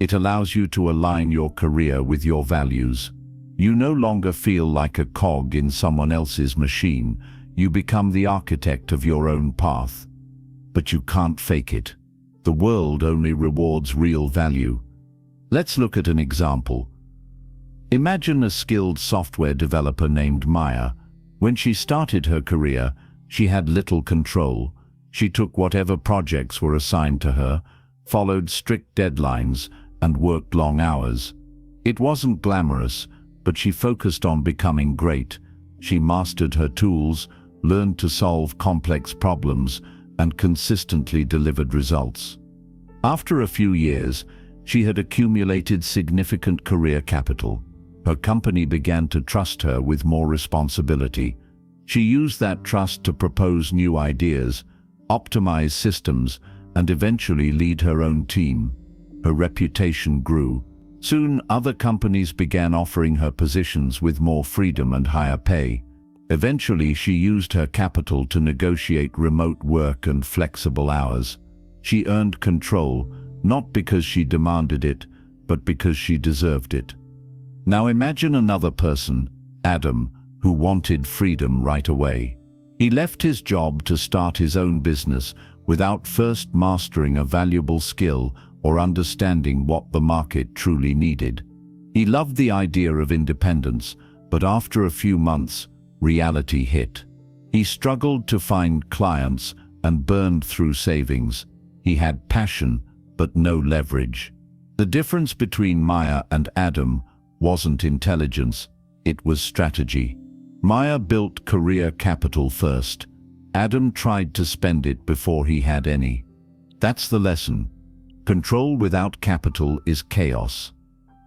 It allows you to align your career with your values. You no longer feel like a cog in someone else's machine. You become the architect of your own path. But you can't fake it. The world only rewards real value. Let's look at an example. Imagine a skilled software developer named Maya. When she started her career, she had little control. She took whatever projects were assigned to her, followed strict deadlines, and worked long hours. It wasn't glamorous, but she focused on becoming great. She mastered her tools, learned to solve complex problems, and consistently delivered results. After a few years, she had accumulated significant career capital. Her company began to trust her with more responsibility. She used that trust to propose new ideas, optimize systems, and eventually lead her own team. Her reputation grew. Soon, other companies began offering her positions with more freedom and higher pay. Eventually, she used her capital to negotiate remote work and flexible hours. She earned control, not because she demanded it, but because she deserved it. Now imagine another person, Adam, who wanted freedom right away. He left his job to start his own business without first mastering a valuable skill or understanding what the market truly needed. He loved the idea of independence, but after a few months, reality hit. He struggled to find clients and burned through savings. He had passion, but no leverage. The difference between Maya and Adam wasn't intelligence, it was strategy. Maya built career capital first. Adam tried to spend it before he had any. That's the lesson. Control without capital is chaos.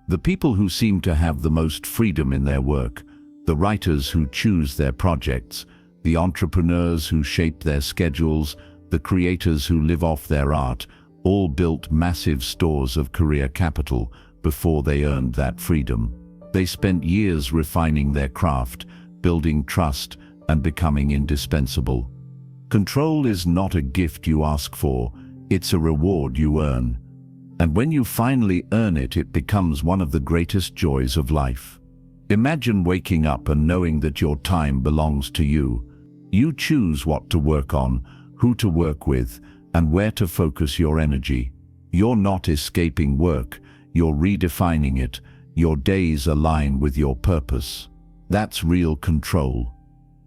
The people who seem to have the most freedom in their work, the writers who choose their projects, the entrepreneurs who shape their schedules, the creators who live off their art, all built massive stores of career capital before they earned that freedom. They spent years refining their craft, building trust, and becoming indispensable. Control is not a gift you ask for, it's a reward you earn. And when you finally earn it, it becomes one of the greatest joys of life. Imagine waking up and knowing that your time belongs to you. You choose what to work on, who to work with, and where to focus your energy. You're not escaping work, you're redefining it. Your days align with your purpose. That's real control.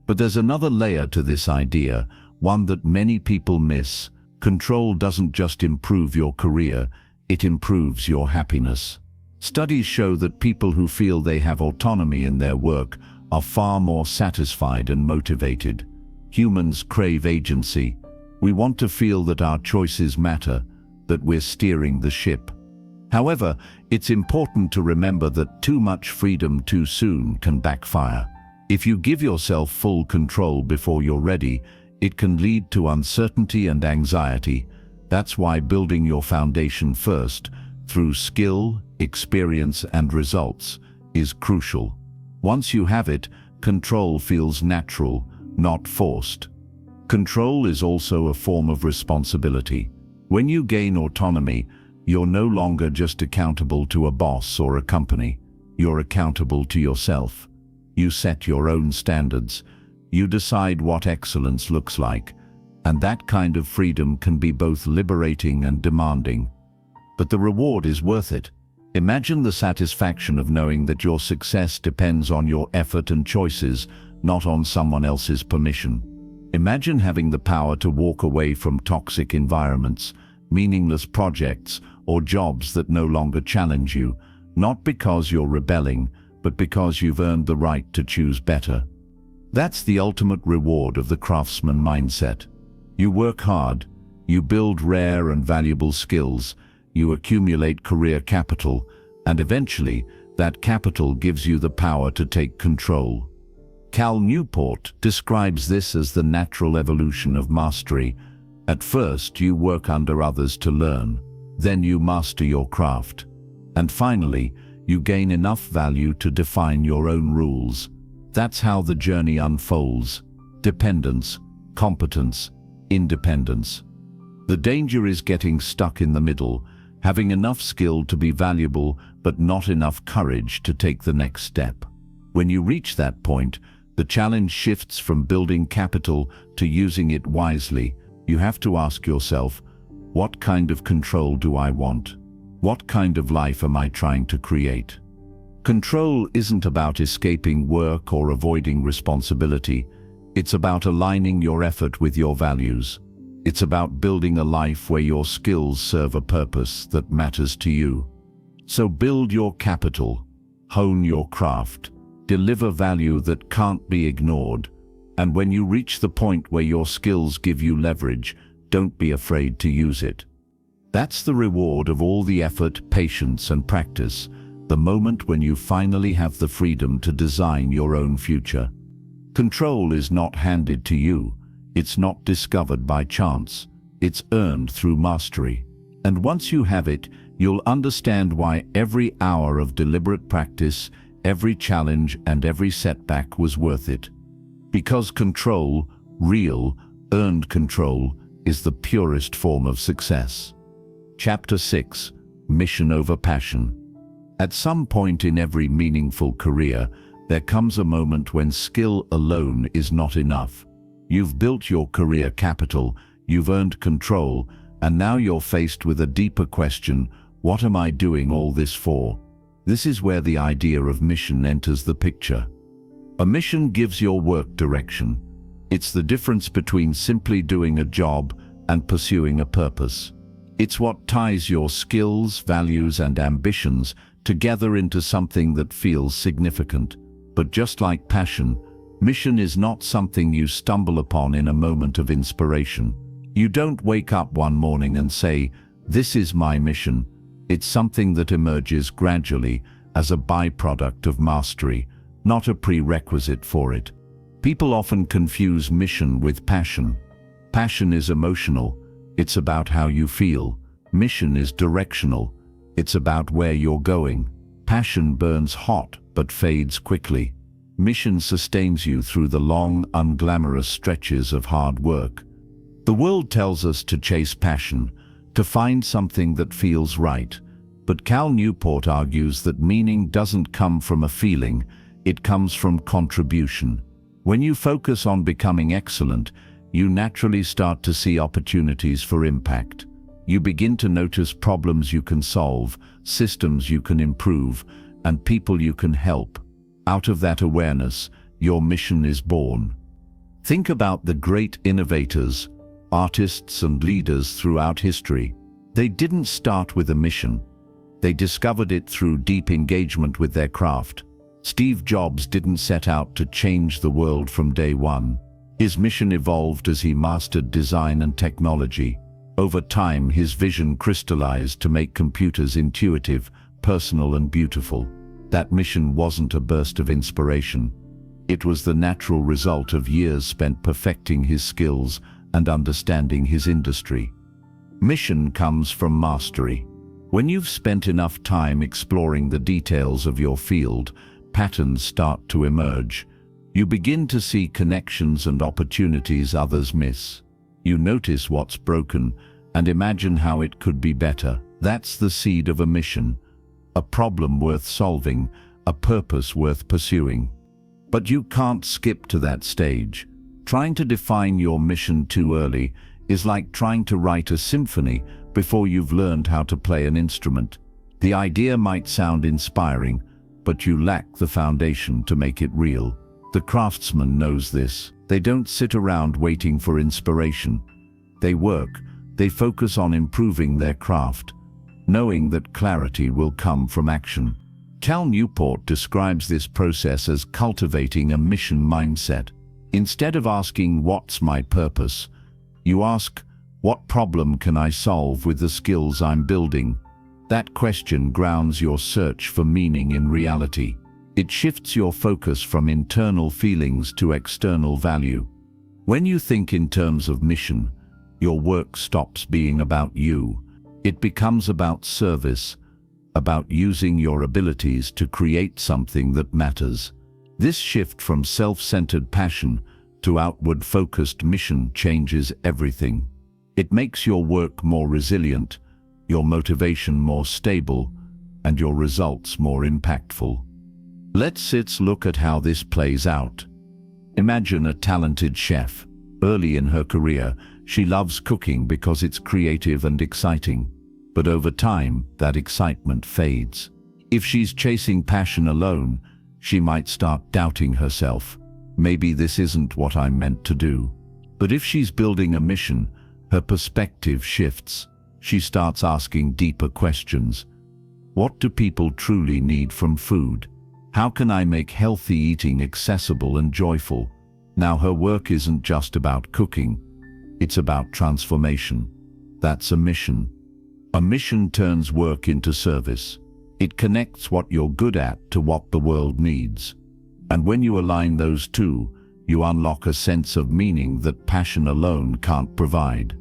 But there's another layer to this idea, one that many people miss. Control doesn't just improve your career, it improves your happiness. Studies show that people who feel they have autonomy in their work are far more satisfied and motivated. Humans crave agency. We want to feel that our choices matter, that we're steering the ship. However, it's important to remember that too much freedom too soon can backfire. If you give yourself full control before you're ready, it can lead to uncertainty and anxiety. That's why building your foundation first, through skill, experience, and results, is crucial. Once you have it, control feels natural, not forced. Control is also a form of responsibility. When you gain autonomy, you're no longer just accountable to a boss or a company. You're accountable to yourself. You set your own standards. You decide what excellence looks like, and that kind of freedom can be both liberating and demanding. But the reward is worth it. Imagine the satisfaction of knowing that your success depends on your effort and choices, not on someone else's permission. Imagine having the power to walk away from toxic environments, meaningless projects, or jobs that no longer challenge you, not because you're rebelling, but because you've earned the right to choose better. That's the ultimate reward of the craftsman mindset. You work hard, you build rare and valuable skills, you accumulate career capital, and eventually, that capital gives you the power to take control. Cal Newport describes this as the natural evolution of mastery. At first, you work under others to learn. Then you master your craft. And finally, you gain enough value to define your own rules. That's how the journey unfolds. Dependence, competence, independence. The danger is getting stuck in the middle, having enough skill to be valuable but not enough courage to take the next step. When you reach that point, the challenge shifts from building capital to using it wisely. You have to ask yourself, what kind of control do I want? What kind of life am I trying to create? Control isn't about escaping work or avoiding responsibility. It's about aligning your effort with your values. It's about building a life where your skills serve a purpose that matters to you. So build your capital, hone your craft, deliver value that can't be ignored. And when you reach the point where your skills give you leverage, don't be afraid to use it. That's the reward of all the effort, patience, and practice, the moment when you finally have the freedom to design your own future. Control is not handed to you. It's not discovered by chance. It's earned through mastery. And once you have it, you'll understand why every hour of deliberate practice, every challenge, and every setback was worth it. Because control, real, earned control, is the purest form of success. Chapter 6. Mission over passion. At some point in every meaningful career, there comes a moment when skill alone is not enough. You've built your career capital, you've earned control, and now you're faced with a deeper question: what am I doing all this for? This is where the idea of mission enters the picture. A mission gives your work direction. It's the difference between simply doing a job and pursuing a purpose. It's what ties your skills, values, and ambitions together into something that feels significant. But just like passion, mission is not something you stumble upon in a moment of inspiration. You don't wake up one morning and say, "This is my mission." It's something that emerges gradually as a byproduct of mastery, not a prerequisite for it. People often confuse mission with passion. Passion is emotional. It's about how you feel. Mission is directional. It's about where you're going. Passion burns hot but fades quickly. Mission sustains you through the long, unglamorous stretches of hard work. The world tells us to chase passion, to find something that feels right. But Cal Newport argues that meaning doesn't come from a feeling, it comes from contribution. When you focus on becoming excellent, you naturally start to see opportunities for impact. You begin to notice problems you can solve, systems you can improve, and people you can help. Out of that awareness, your mission is born. Think about the great innovators, artists, and leaders throughout history. They didn't start with a mission. They discovered it through deep engagement with their craft. Steve Jobs didn't set out to change the world from day one. His mission evolved as he mastered design and technology. Over time, his vision crystallized to make computers intuitive, personal, and beautiful. That mission wasn't a burst of inspiration. It was the natural result of years spent perfecting his skills and understanding his industry. Mission comes from mastery. When you've spent enough time exploring the details of your field, patterns start to emerge. You begin to see connections and opportunities others miss. You notice what's broken and imagine how it could be better. That's the seed of a mission, a problem worth solving, a purpose worth pursuing. But you can't skip to that stage. Trying to define your mission too early is like trying to write a symphony before you've learned how to play an instrument. The idea might sound inspiring, but you lack the foundation to make it real. The craftsman knows this. They don't sit around waiting for inspiration. They work. They focus on improving their craft, knowing that clarity will come from action. Cal Newport describes this process as cultivating a mission mindset. Instead of asking, "What's my purpose?" you ask, "What problem can I solve with the skills I'm building?" That question grounds your search for meaning in reality. It shifts your focus from internal feelings to external value. When you think in terms of mission, your work stops being about you. It becomes about service, about using your abilities to create something that matters. This shift from self-centered passion to outward-focused mission changes everything. It makes your work more resilient, your motivation more stable, and your results more impactful. Let's look at how this plays out. Imagine a talented chef. Early in her career, she loves cooking because it's creative and exciting. But over time, that excitement fades. If she's chasing passion alone, she might start doubting herself. Maybe this isn't what I'm meant to do. But if she's building a mission, her perspective shifts. She starts asking deeper questions. What do people truly need from food? How can I make healthy eating accessible and joyful? Now her work isn't just about cooking. It's about transformation. That's a mission. A mission turns work into service. It connects what you're good at to what the world needs. And when you align those two, you unlock a sense of meaning that passion alone can't provide.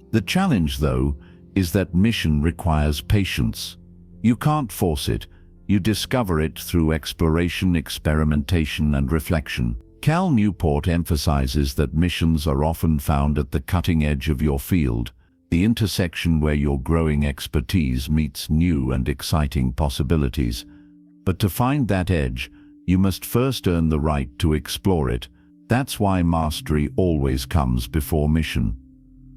The challenge, though, is that mission requires patience. You can't force it. You discover it through exploration, experimentation, and reflection. Cal Newport emphasizes that missions are often found at the cutting edge of your field, the intersection where your growing expertise meets new and exciting possibilities. But to find that edge, you must first earn the right to explore it. That's why mastery always comes before mission.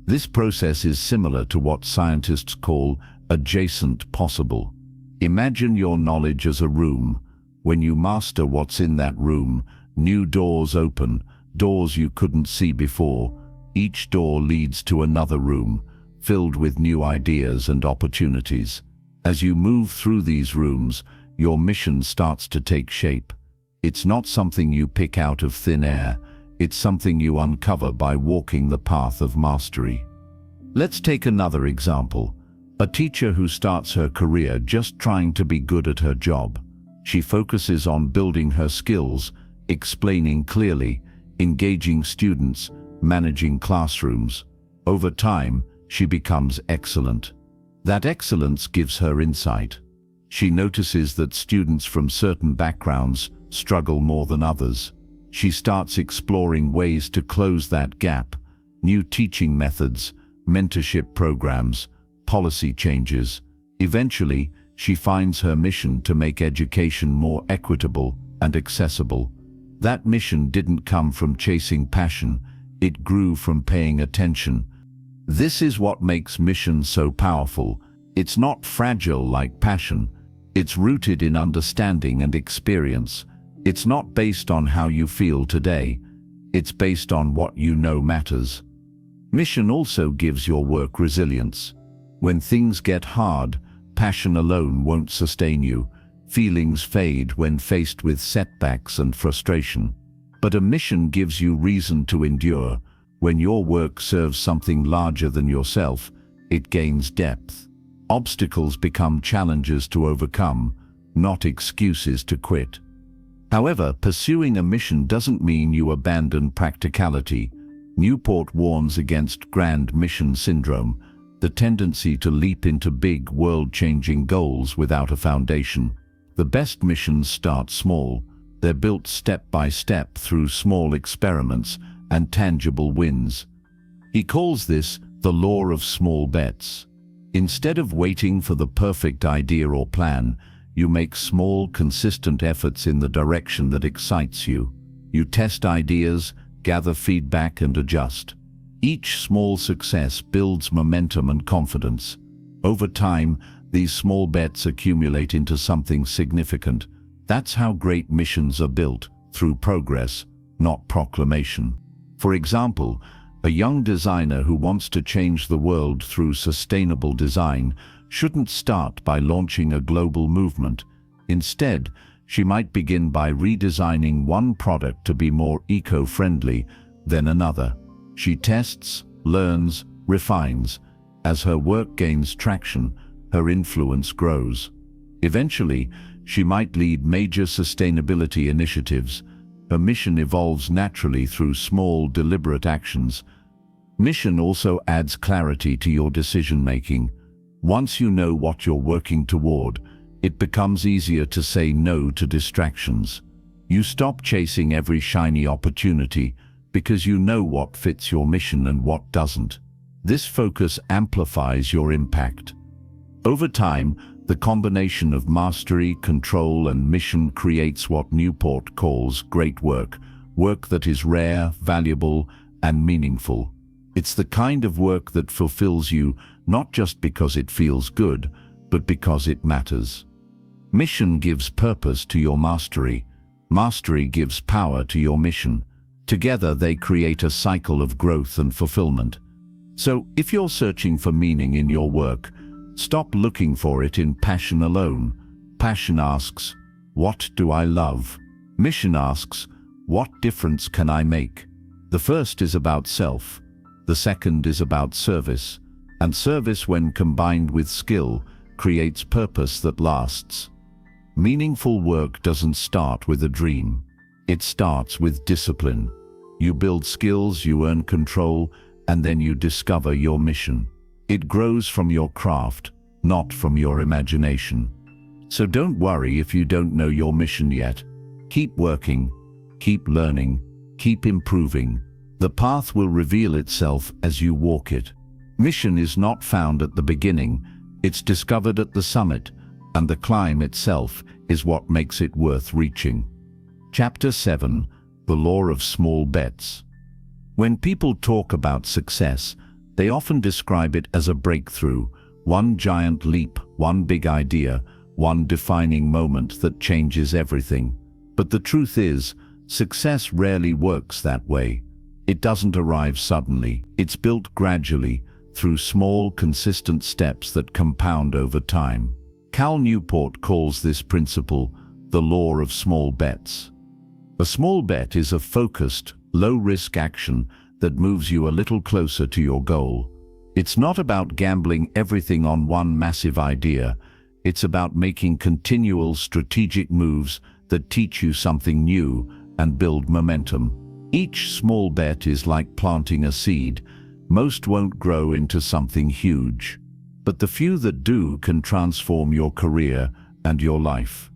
This process is similar to what scientists call adjacent possible. Imagine your knowledge as a room. When you master what's in that room, new doors open, doors you couldn't see before. Each door leads to another room, filled with new ideas and opportunities. As you move through these rooms, your mission starts to take shape. It's not something you pick out of thin air. It's something you uncover by walking the path of mastery. Let's take another example. A teacher who starts her career just trying to be good at her job. She focuses on building her skills, explaining clearly, engaging students, managing classrooms. Over time, she becomes excellent. That excellence gives her insight. She notices that students from certain backgrounds struggle more than others. She starts exploring ways to close that gap, new teaching methods, mentorship programs, policy changes. Eventually, she finds her mission to make education more equitable and accessible. That mission didn't come from chasing passion, it grew from paying attention. This is what makes mission so powerful. It's not fragile like passion. It's rooted in understanding and experience. It's not based on how you feel today. It's based on what you know matters. Mission also gives your work resilience. When things get hard, passion alone won't sustain you. Feelings fade when faced with setbacks and frustration. But a mission gives you reason to endure. When your work serves something larger than yourself, it gains depth. Obstacles become challenges to overcome, not excuses to quit. However, pursuing a mission doesn't mean you abandon practicality. Newport warns against grand mission syndrome, the tendency to leap into big, world-changing goals without a foundation. The best missions start small. They're built step by step through small experiments and tangible wins. He calls this the law of small bets. Instead of waiting for the perfect idea or plan, you make small, consistent efforts in the direction that excites you. You test ideas, gather feedback, and adjust. Each small success builds momentum and confidence. Over time, these small bets accumulate into something significant. That's how great missions are built, through progress, not proclamation. For example, a young designer who wants to change the world through sustainable design shouldn't start by launching a global movement. Instead, she might begin by redesigning one product to be more eco-friendly, then another. She tests, learns, refines. As her work gains traction, her influence grows. Eventually, she might lead major sustainability initiatives. Her mission evolves naturally through small, deliberate actions. Mission also adds clarity to your decision-making. Once you know what you're working toward, it becomes easier to say no to distractions. You stop chasing every shiny opportunity because you know what fits your mission and what doesn't. This focus amplifies your impact. Over time, the combination of mastery, control, and mission creates what Newport calls great work, work that is rare, valuable, and meaningful. It's the kind of work that fulfills you not just because it feels good, but because it matters. Mission gives purpose to your mastery. Mastery gives power to your mission. Together they create a cycle of growth and fulfillment. So, if you're searching for meaning in your work, stop looking for it in passion alone. Passion asks, what do I love? Mission asks, what difference can I make? The first is about self. The second is about service. And service, when combined with skill, creates purpose that lasts. Meaningful work doesn't start with a dream. It starts with discipline. You build skills, you earn control, and then you discover your mission. It grows from your craft, not from your imagination. So don't worry if you don't know your mission yet. Keep working, keep learning, keep improving. The path will reveal itself as you walk it. Mission is not found at the beginning, it's discovered at the summit, and the climb itself is what makes it worth reaching. Chapter 7: The Law of Small Bets. When people talk about success, they often describe it as a breakthrough, one giant leap, one big idea, one defining moment that changes everything. But the truth is, success rarely works that way. It doesn't arrive suddenly. It's built gradually, through small, consistent steps that compound over time. Cal Newport calls this principle the law of small bets. A small bet is a focused, low-risk action that moves you a little closer to your goal. It's not about gambling everything on one massive idea. It's about making continual strategic moves that teach you something new and build momentum. Each small bet is like planting a seed. Most won't grow into something huge, but the few that do can transform your career and your life.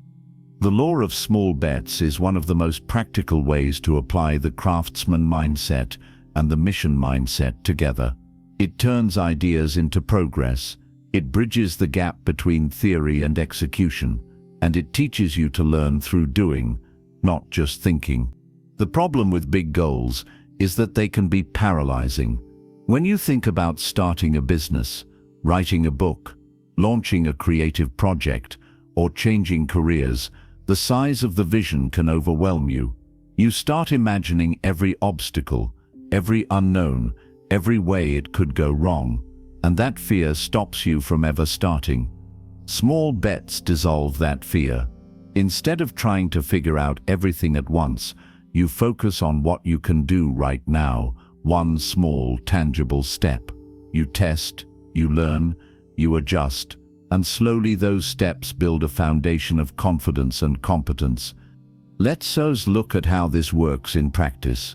The law of small bets is one of the most practical ways to apply the craftsman mindset and the mission mindset together. It turns ideas into progress, it bridges the gap between theory and execution, and it teaches you to learn through doing, not just thinking. The problem with big goals is that they can be paralyzing. When you think about starting a business, writing a book, launching a creative project, or changing careers, the size of the vision can overwhelm you. You start imagining every obstacle, every unknown, every way it could go wrong, and that fear stops you from ever starting. Small bets dissolve that fear. Instead of trying to figure out everything at once, you focus on what you can do right now, one small, tangible step. You test, you learn, you adjust, and slowly those steps build a foundation of confidence and competence. Let's look at how this works in practice.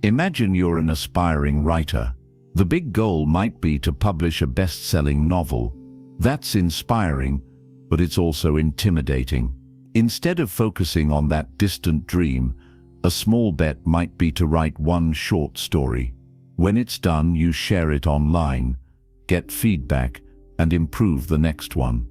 Imagine you're an aspiring writer. The big goal might be to publish a best-selling novel. That's inspiring, but it's also intimidating. Instead of focusing on that distant dream, a small bet might be to write one short story. When it's done, you share it online, get feedback, and improve the next one.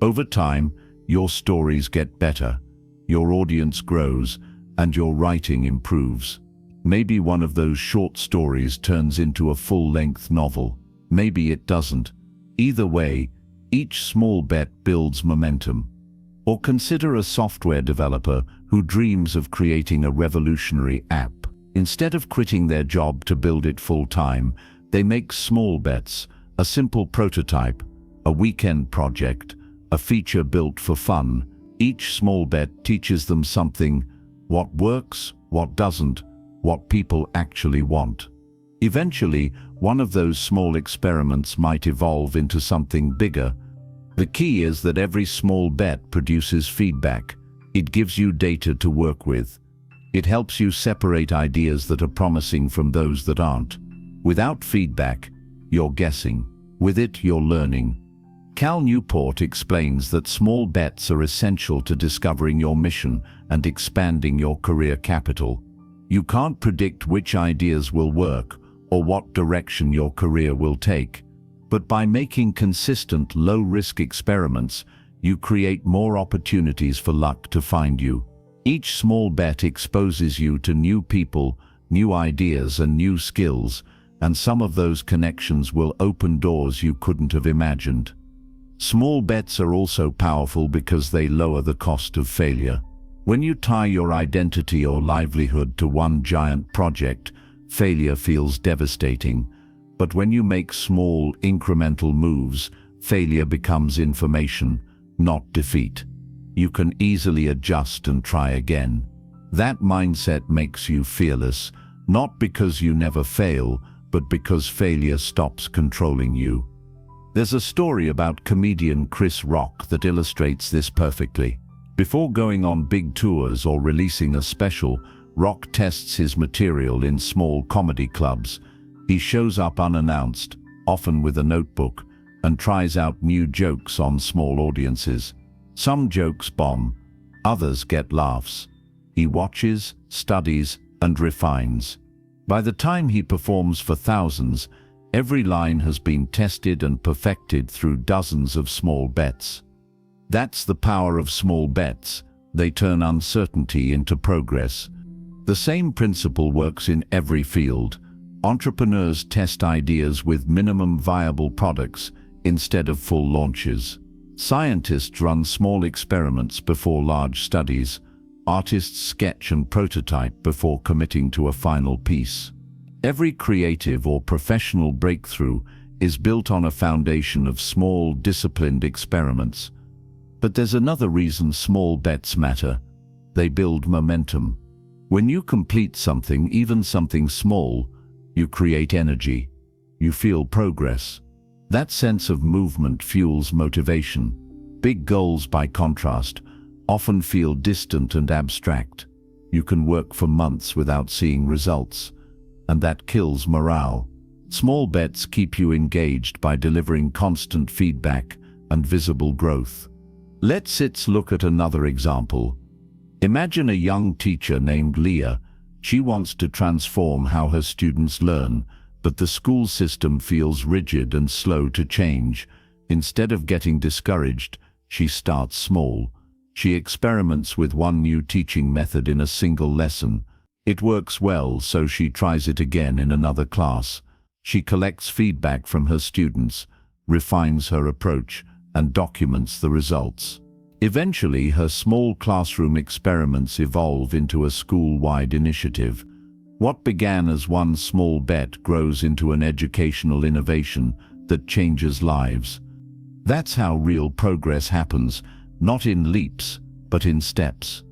Over time, your stories get better, your audience grows, and your writing improves. Maybe one of those short stories turns into a full-length novel. Maybe it doesn't. Either way, each small bet builds momentum. Or consider a software developer who dreams of creating a revolutionary app. Instead of quitting their job to build it full-time, they make small bets, a simple prototype, a weekend project, a feature built for fun. Each small bet teaches them something: what works, what doesn't, what people actually want. Eventually, one of those small experiments might evolve into something bigger. The key is that every small bet produces feedback. It gives you data to work with. It helps you separate ideas that are promising from those that aren't. Without feedback, you're guessing. With it, you're learning. Cal Newport explains that small bets are essential to discovering your mission and expanding your career capital. You can't predict which ideas will work or what direction your career will take. But by making consistent, low-risk experiments, you create more opportunities for luck to find you. Each small bet exposes you to new people, new ideas, and new skills, and some of those connections will open doors you couldn't have imagined. Small bets are also powerful because they lower the cost of failure. When you tie your identity or livelihood to one giant project, failure feels devastating. But when you make small, incremental moves, failure becomes information, not defeat. You can easily adjust and try again. That mindset makes you fearless, not because you never fail, but because failure stops controlling you. There's a story about comedian Chris Rock that illustrates this perfectly. Before going on big tours or releasing a special, Rock tests his material in small comedy clubs. He shows up unannounced, often with a notebook, and tries out new jokes on small audiences. Some jokes bomb, others get laughs. He watches, studies, and refines. By the time he performs for thousands, every line has been tested and perfected through dozens of small bets. That's the power of small bets. They turn uncertainty into progress. The same principle works in every field. Entrepreneurs test ideas with minimum viable products instead of full launches. Scientists run small experiments before large studies. Artists sketch and prototype before committing to a final piece. Every creative or professional breakthrough is built on a foundation of small, disciplined experiments. But there's another reason small bets matter. They build momentum. When you complete something, even something small, you create energy. You feel progress. That sense of movement fuels motivation. Big goals, by contrast, often feel distant and abstract. You can work for months without seeing results, and that kills morale. Small bets keep you engaged by delivering constant feedback and visible growth. Let's look at another example. Imagine a young teacher named Leah. She wants to transform how her students learn, but the school system feels rigid and slow to change. Instead of getting discouraged, she starts small. She experiments with one new teaching method in a single lesson. It works well, so she tries it again in another class. She collects feedback from her students, refines her approach, and documents the results. Eventually, her small classroom experiments evolve into a school-wide initiative. What began as one small bet grows into an educational innovation that changes lives. That's how real progress happens, not in leaps, but in steps.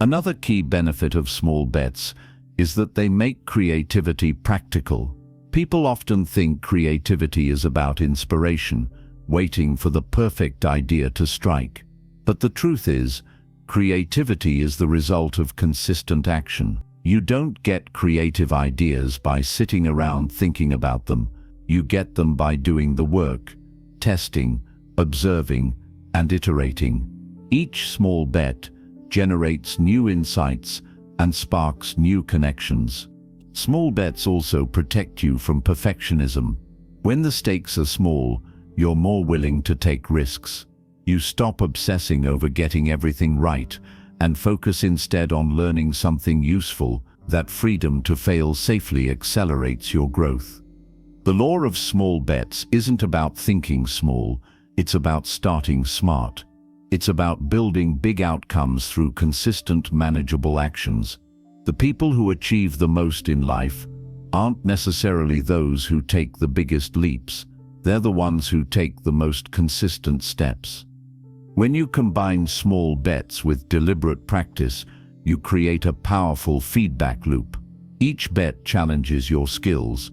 Another key benefit of small bets is that they make creativity practical. People often think creativity is about inspiration, waiting for the perfect idea to strike. But the truth is, creativity is the result of consistent action. You don't get creative ideas by sitting around thinking about them. You get them by doing the work, testing, observing, and iterating. Each small bet generates new insights and sparks new connections. Small bets also protect you from perfectionism. When the stakes are small, you're more willing to take risks. You stop obsessing over getting everything right and focus instead on learning something useful. That freedom to fail safely accelerates your growth. The law of small bets isn't about thinking small, it's about starting smart. It's about building big outcomes through consistent, manageable actions. The people who achieve the most in life aren't necessarily those who take the biggest leaps. They're the ones who take the most consistent steps. When you combine small bets with deliberate practice, you create a powerful feedback loop. Each bet challenges your skills.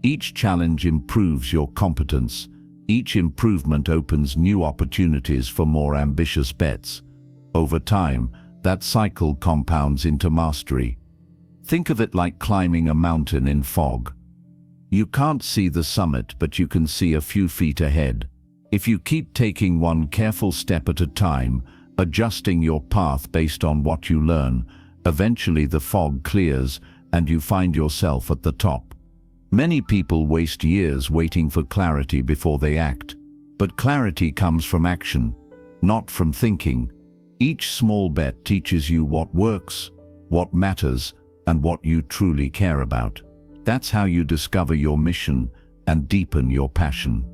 Each challenge improves your competence. Each improvement opens new opportunities for more ambitious bets. Over time, that cycle compounds into mastery. Think of it like climbing a mountain in fog. You can't see the summit, but you can see a few feet ahead. If you keep taking one careful step at a time, adjusting your path based on what you learn, eventually the fog clears and you find yourself at the top. Many people waste years waiting for clarity before they act. But clarity comes from action, not from thinking. Each small bet teaches you what works, what matters, and what you truly care about. That's how you discover your mission and deepen your passion.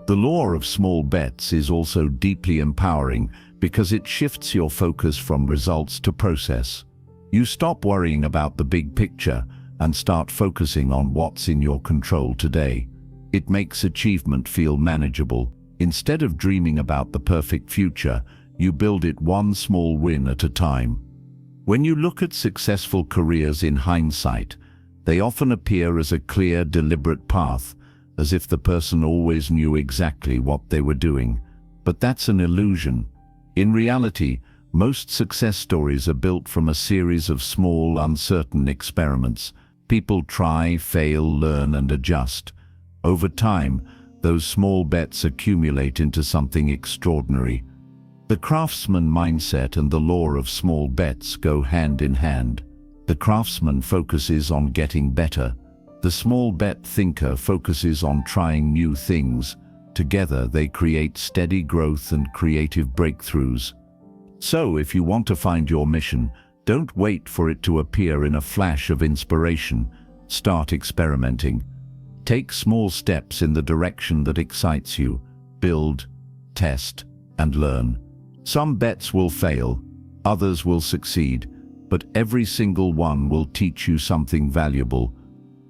The law of small bets is also deeply empowering because it shifts your focus from results to process. You stop worrying about the big picture and start focusing on what's in your control today. It makes achievement feel manageable. Instead of dreaming about the perfect future, you build it one small win at a time. When you look at successful careers in hindsight, they often appear as a clear, deliberate path, as if the person always knew exactly what they were doing. But that's an illusion. In reality, most success stories are built from a series of small, uncertain experiments. People try, fail, learn, and adjust. Over time, those small bets accumulate into something extraordinary. The craftsman mindset and the law of small bets go hand in hand. The craftsman focuses on getting better. The small bet thinker focuses on trying new things. Together, they create steady growth and creative breakthroughs. So, if you want to find your mission, don't wait for it to appear in a flash of inspiration. Start experimenting. Take small steps in the direction that excites you. Build, test, and learn. Some bets will fail, others will succeed, but every single one will teach you something valuable.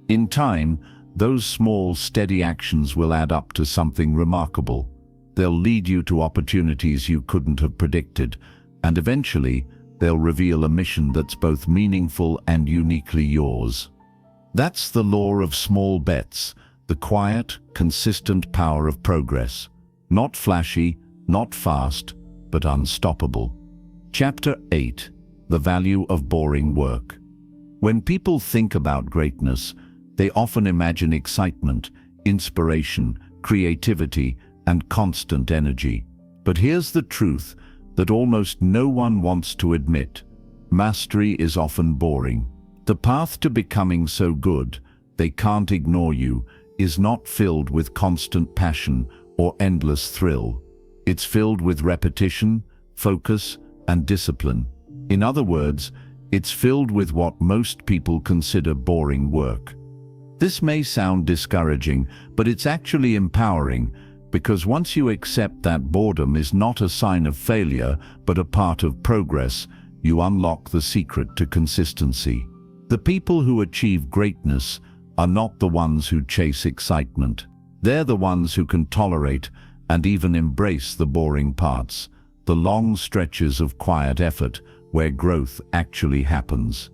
In time, those small, steady actions will add up to something remarkable. They'll lead you to opportunities you couldn't have predicted, and eventually, they'll reveal a mission that's both meaningful and uniquely yours. That's the law of small bets, the quiet, consistent power of progress. Not flashy, not fast, but unstoppable. Chapter 8. The Value of Boring Work. When people think about greatness, they often imagine excitement, inspiration, creativity, and constant energy. But here's the truth that almost no one wants to admit. Mastery is often boring. The path to becoming so good they can't ignore you is not filled with constant passion or endless thrill. It's filled with repetition, focus, and discipline. In other words, it's filled with what most people consider boring work. This may sound discouraging, but it's actually empowering, because once you accept that boredom is not a sign of failure, but a part of progress, you unlock the secret to consistency. The people who achieve greatness are not the ones who chase excitement. They're the ones who can tolerate and even embrace the boring parts, the long stretches of quiet effort where growth actually happens.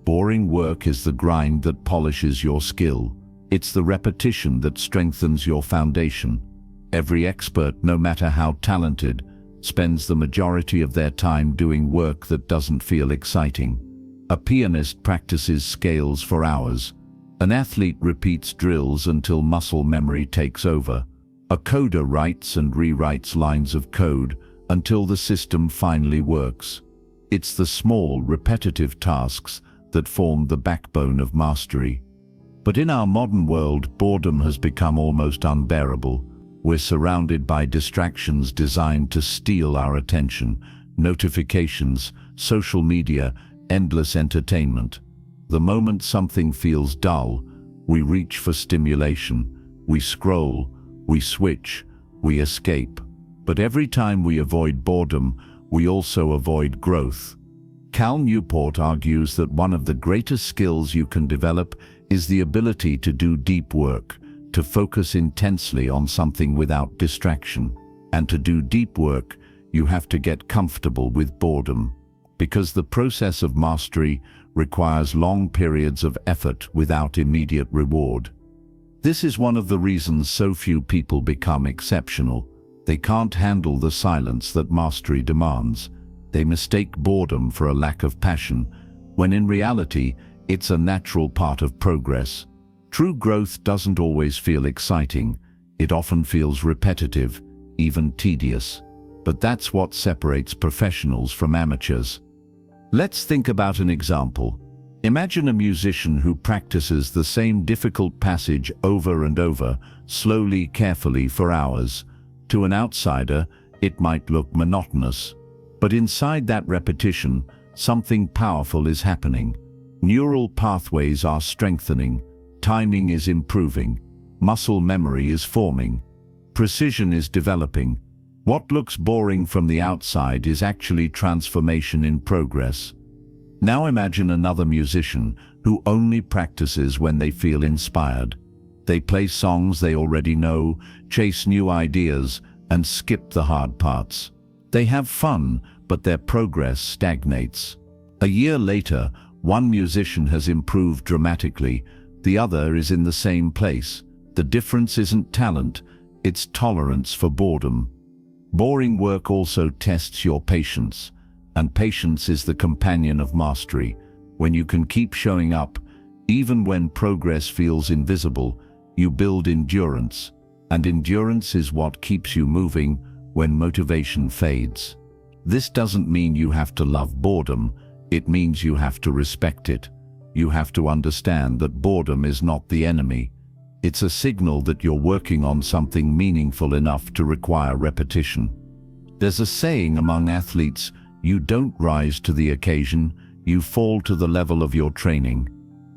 Boring work is the grind that polishes your skill. It's the repetition that strengthens your foundation. Every expert, no matter how talented, spends the majority of their time doing work that doesn't feel exciting. A pianist practices scales for hours. An athlete repeats drills until muscle memory takes over. A coder writes and rewrites lines of code until the system finally works. It's the small, repetitive tasks that form the backbone of mastery. But in our modern world, boredom has become almost unbearable. We're surrounded by distractions designed to steal our attention: notifications, social media, endless entertainment. The moment something feels dull, we reach for stimulation. We scroll, we switch, we escape. But every time we avoid boredom, we also avoid growth. Cal Newport argues that one of the greatest skills you can develop is the ability to do deep work, to focus intensely on something without distraction. And to do deep work, you have to get comfortable with boredom, because the process of mastery requires long periods of effort without immediate reward. This is one of the reasons so few people become exceptional. They can't handle the silence that mastery demands. They mistake boredom for a lack of passion, when in reality, it's a natural part of progress. True growth doesn't always feel exciting. It often feels repetitive, even tedious. But that's what separates professionals from amateurs. Let's think about an example. Imagine a musician who practices the same difficult passage over and over, slowly, carefully, for hours. To an outsider, it might look monotonous. But inside that repetition, something powerful is happening. Neural pathways are strengthening, timing is improving, muscle memory is forming, precision is developing. What looks boring from the outside is actually transformation in progress. Now imagine another musician who only practices when they feel inspired. They play songs they already know, chase new ideas, and skip the hard parts. They have fun, but their progress stagnates. A year later, one musician has improved dramatically, the other is in the same place. The difference isn't talent, it's tolerance for boredom. Boring work also tests your patience, and patience is the companion of mastery. When you can keep showing up, even when progress feels invisible, you build endurance, and endurance is what keeps you moving when motivation fades. This doesn't mean you have to love boredom, it means you have to respect it. You have to understand that boredom is not the enemy. It's a signal that you're working on something meaningful enough to require repetition. There's a saying among athletes, you don't rise to the occasion, you fall to the level of your training.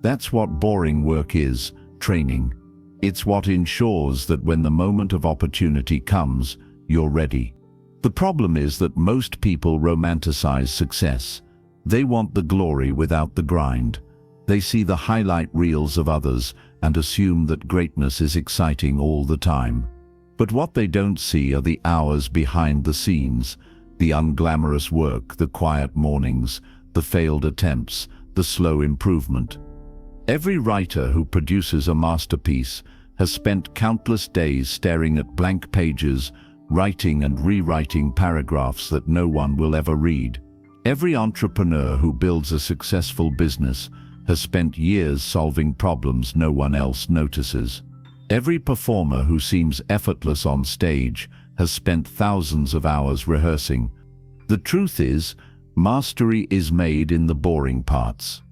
That's what boring work is, training. It's what ensures that when the moment of opportunity comes, you're ready. The problem is that most people romanticize success. They want the glory without the grind. They see the highlight reels of others and assume that greatness is exciting all the time. But what they don't see are the hours behind the scenes, the unglamorous work, the quiet mornings, the failed attempts, the slow improvement. Every writer who produces a masterpiece has spent countless days staring at blank pages, writing and rewriting paragraphs that no one will ever read. Every entrepreneur who builds a successful business has spent years solving problems no one else notices. Every performer who seems effortless on stage has spent thousands of hours rehearsing. The truth is, mastery is made in the boring parts.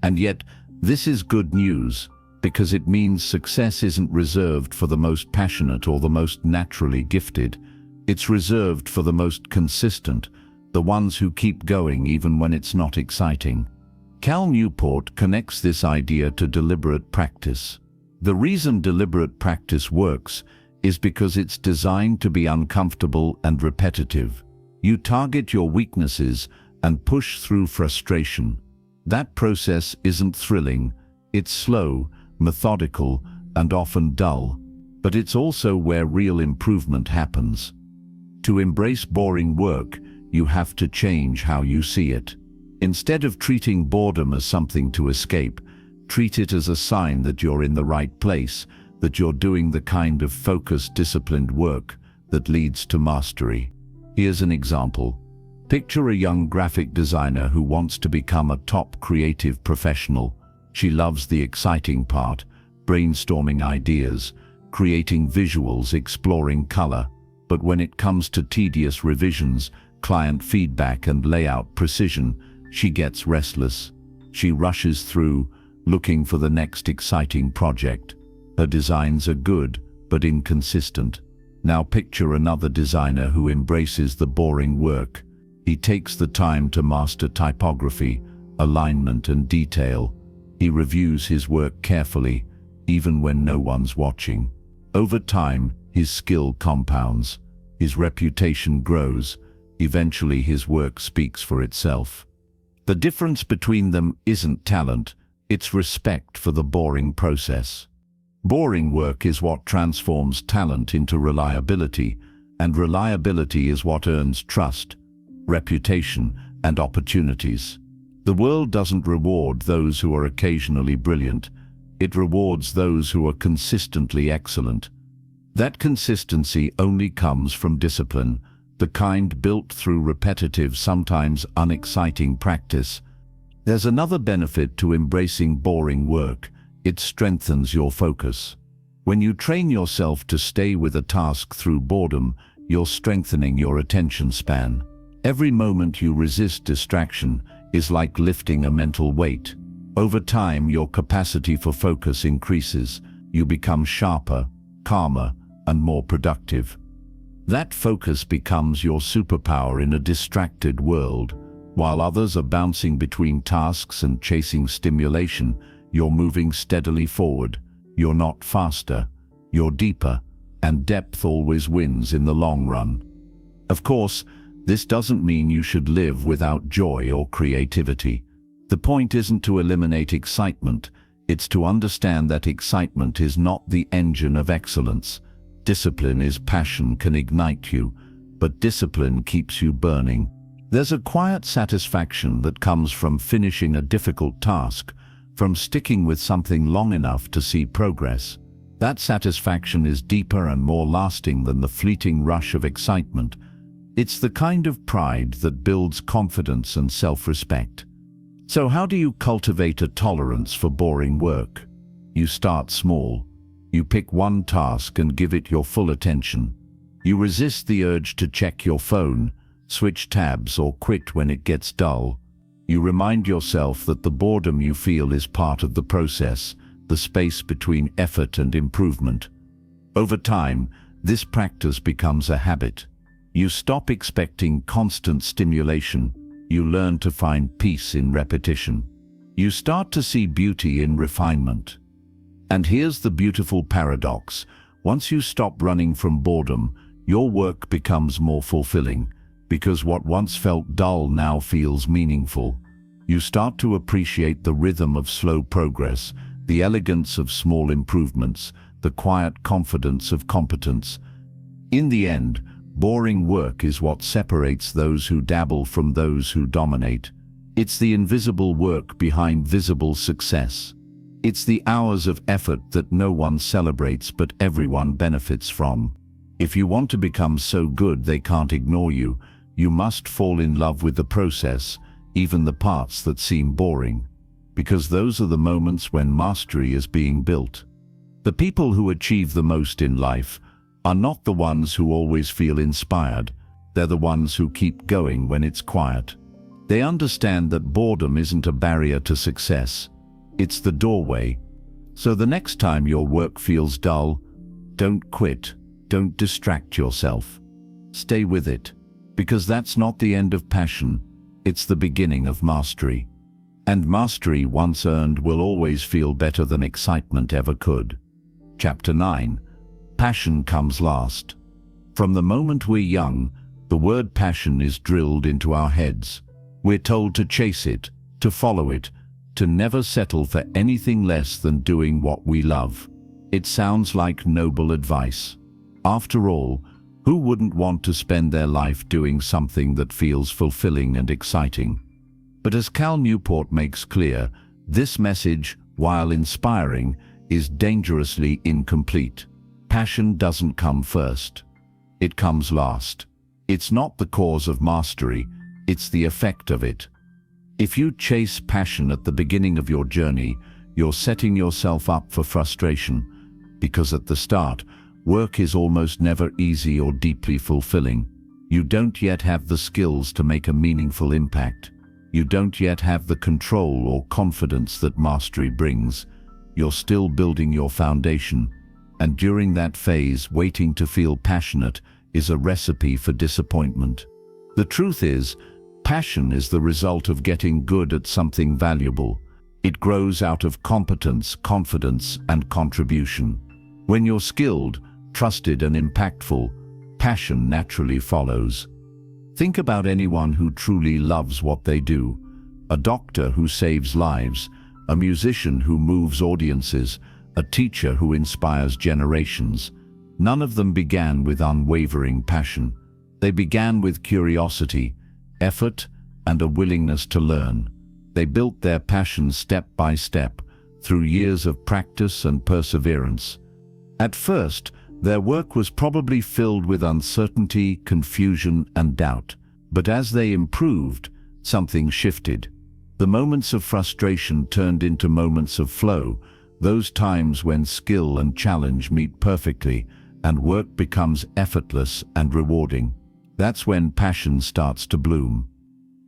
And yet, this is good news, because it means success isn't reserved for the most passionate or the most naturally gifted. It's reserved for the most consistent, the ones who keep going even when it's not exciting. Cal Newport connects this idea to deliberate practice. The reason deliberate practice works is because it's designed to be uncomfortable and repetitive. You target your weaknesses and push through frustration. That process isn't thrilling, it's slow, methodical, and often dull, but it's also where real improvement happens. To embrace boring work, you have to change how you see it. Instead of treating boredom as something to escape, treat it as a sign that you're in the right place, that you're doing the kind of focused, disciplined work that leads to mastery. Here's an example. Picture a young graphic designer who wants to become a top creative professional. She loves the exciting part, brainstorming ideas, creating visuals, exploring color. But when it comes to tedious revisions, client feedback, and layout precision, she gets restless. She rushes through, looking for the next exciting project. Her designs are good, but inconsistent. Now picture another designer who embraces the boring work. He takes the time to master typography, alignment, and detail. He reviews his work carefully, even when no one's watching. Over time, his skill compounds. His reputation grows. Eventually, his work speaks for itself. The difference between them isn't talent, it's respect for the boring process. Boring work is what transforms talent into reliability, and reliability is what earns trust, reputation, and opportunities. The world doesn't reward those who are occasionally brilliant. It rewards those who are consistently excellent. That consistency only comes from discipline, the kind built through repetitive, sometimes unexciting practice. There's another benefit to embracing boring work. It strengthens your focus. When you train yourself to stay with a task through boredom, you're strengthening your attention span. Every moment you resist distraction is like lifting a mental weight. Over time, your capacity for focus increases. You become sharper, calmer, and more productive. That focus becomes your superpower in a distracted world. While others are bouncing between tasks and chasing stimulation, you're moving steadily forward. You're not faster, you're deeper, and depth always wins in the long run. Of course, this doesn't mean you should live without joy or creativity. The point isn't to eliminate excitement, it's to understand that excitement is not the engine of excellence. Discipline is passion can ignite you, but discipline keeps you burning. There's a quiet satisfaction that comes from finishing a difficult task, from sticking with something long enough to see progress. That satisfaction is deeper and more lasting than the fleeting rush of excitement. It's the kind of pride that builds confidence and self-respect. So how do you cultivate a tolerance for boring work? You start small. You pick one task and give it your full attention. You resist the urge to check your phone, switch tabs, or quit when it gets dull. You remind yourself that the boredom you feel is part of the process, the space between effort and improvement. Over time, this practice becomes a habit. You stop expecting constant stimulation. You learn to find peace in repetition. You start to see beauty in refinement. And here's the beautiful paradox. Once you stop running from boredom, your work becomes more fulfilling, because what once felt dull now feels meaningful. You start to appreciate the rhythm of slow progress, the elegance of small improvements, the quiet confidence of competence. In the end, boring work is what separates those who dabble from those who dominate. It's the invisible work behind visible success. It's the hours of effort that no one celebrates but everyone benefits from. If you want to become so good they can't ignore you, you must fall in love with the process, even the parts that seem boring. Because those are the moments when mastery is being built. The people who achieve the most in life are not the ones who always feel inspired. They're the ones who keep going when it's quiet. They understand that boredom isn't a barrier to success. It's the doorway. So the next time your work feels dull, don't quit. Don't distract yourself. Stay with it, because that's not the end of passion. It's the beginning of mastery. And mastery once earned will always feel better than excitement ever could. Chapter 9. Passion comes last. From the moment we're young, the word passion is drilled into our heads. We're told to chase it, to follow it, to never settle for anything less than doing what we love. It sounds like noble advice. After all, who wouldn't want to spend their life doing something that feels fulfilling and exciting? But as Cal Newport makes clear, this message, while inspiring, is dangerously incomplete. Passion doesn't come first. It comes last. It's not the cause of mastery, it's the effect of it. If you chase passion at the beginning of your journey, you're setting yourself up for frustration, because at the start, work is almost never easy or deeply fulfilling. You don't yet have the skills to make a meaningful impact. You don't yet have the control or confidence that mastery brings. You're still building your foundation, and during that phase, waiting to feel passionate is a recipe for disappointment. The truth is, Passion is the result of getting good at something valuable. It grows out of competence, confidence, and contribution. When you're skilled, trusted, and impactful, passion naturally follows. Think about anyone who truly loves what they do. A doctor who saves lives, a musician who moves audiences, a teacher who inspires generations. None of them began with unwavering passion. They began with curiosity, effort, and a willingness to learn. They built their passion step by step, through years of practice and perseverance. At first, their work was probably filled with uncertainty, confusion, and doubt. But as they improved, something shifted. The moments of frustration turned into moments of flow, those times when skill and challenge meet perfectly, and work becomes effortless and rewarding. That's when passion starts to bloom.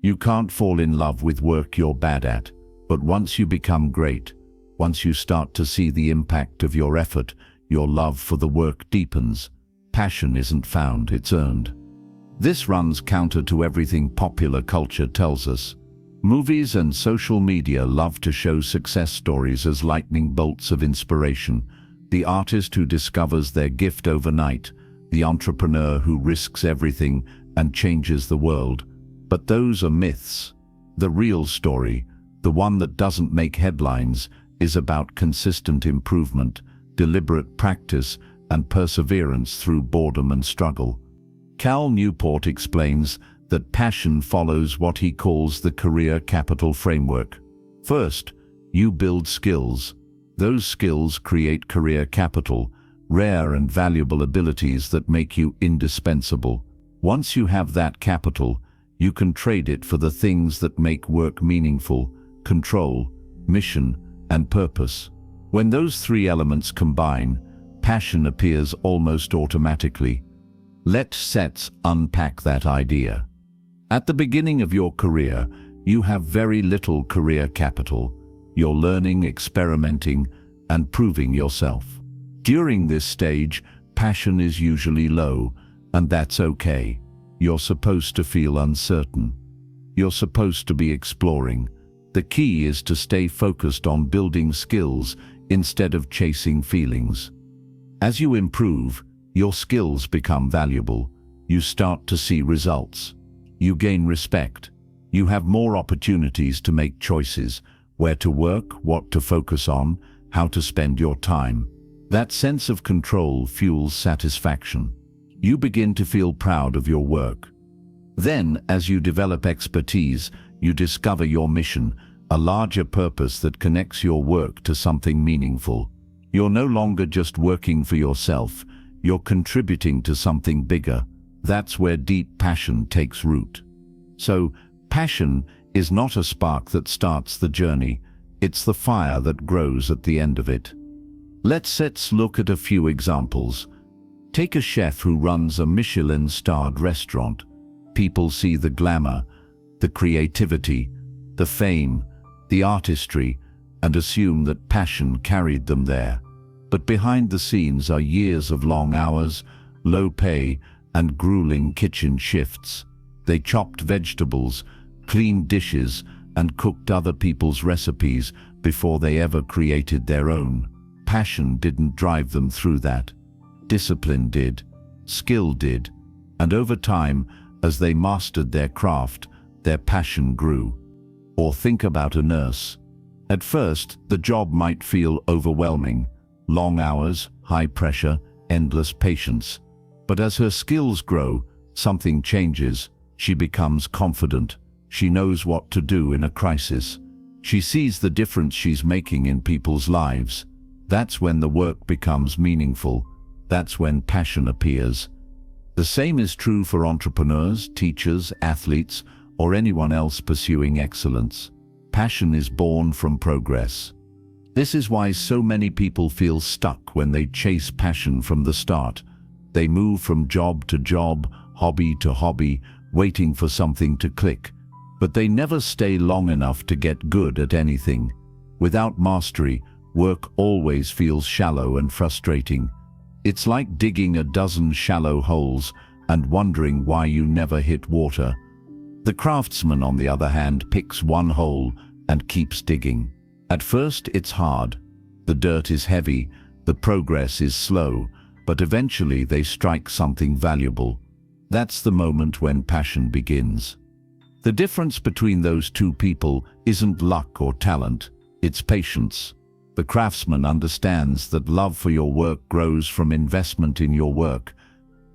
You can't fall in love with work you're bad at, but once you become great, once you start to see the impact of your effort, your love for the work deepens. Passion isn't found, it's earned. This runs counter to everything popular culture tells us. Movies and social media love to show success stories as lightning bolts of inspiration. The artist who discovers their gift overnight, the entrepreneur who risks everything and changes the world. But those are myths. The real story, the one that doesn't make headlines, is about consistent improvement, deliberate practice, and perseverance through boredom and struggle. Cal Newport explains that passion follows what he calls the career capital framework. First, you build skills. Those skills create career capital, rare and valuable abilities that make you indispensable. Once you have that capital, you can trade it for the things that make work meaningful: control, mission, and purpose. When those three elements combine, passion appears almost automatically. Let's unpack that idea. At the beginning of your career, you have very little career capital. You're learning, experimenting, and proving yourself. During this stage, passion is usually low, and that's okay. You're supposed to feel uncertain. You're supposed to be exploring. The key is to stay focused on building skills instead of chasing feelings. As you improve, your skills become valuable. You start to see results. You gain respect. You have more opportunities to make choices: where to work, what to focus on, how to spend your time. That sense of control fuels satisfaction. You begin to feel proud of your work. Then, as you develop expertise, you discover your mission, a larger purpose that connects your work to something meaningful. You're no longer just working for yourself, you're contributing to something bigger. That's where deep passion takes root. So, passion is not a spark that starts the journey, it's the fire that grows at the end of it. Let's look at a few examples. Take a chef who runs a Michelin-starred restaurant. People see the glamour, the creativity, the fame, the artistry, and assume that passion carried them there. But behind the scenes are years of long hours, low pay, and grueling kitchen shifts. They chopped vegetables, cleaned dishes, and cooked other people's recipes before they ever created their own. Passion didn't drive them through that. Discipline did, skill did, and over time, as they mastered their craft, their passion grew. Or think about a nurse. At first, the job might feel overwhelming. Long hours, high pressure, endless patience. But as her skills grow, something changes. She becomes confident. She knows what to do in a crisis. She sees the difference she's making in people's lives. That's when the work becomes meaningful. That's when passion appears. The same is true for entrepreneurs, teachers, athletes, or anyone else pursuing excellence. Passion is born from progress. This is why so many people feel stuck when they chase passion from the start. They move from job to job, hobby to hobby, waiting for something to click. But they never stay long enough to get good at anything. Without mastery, work always feels shallow and frustrating. It's like digging a dozen shallow holes and wondering why you never hit water. The craftsman, on the other hand, picks one hole and keeps digging. At first it's hard. The dirt is heavy, the progress is slow, but eventually they strike something valuable. That's the moment when passion begins. The difference between those two people isn't luck or talent, it's patience. The craftsman understands that love for your work grows from investment in your work.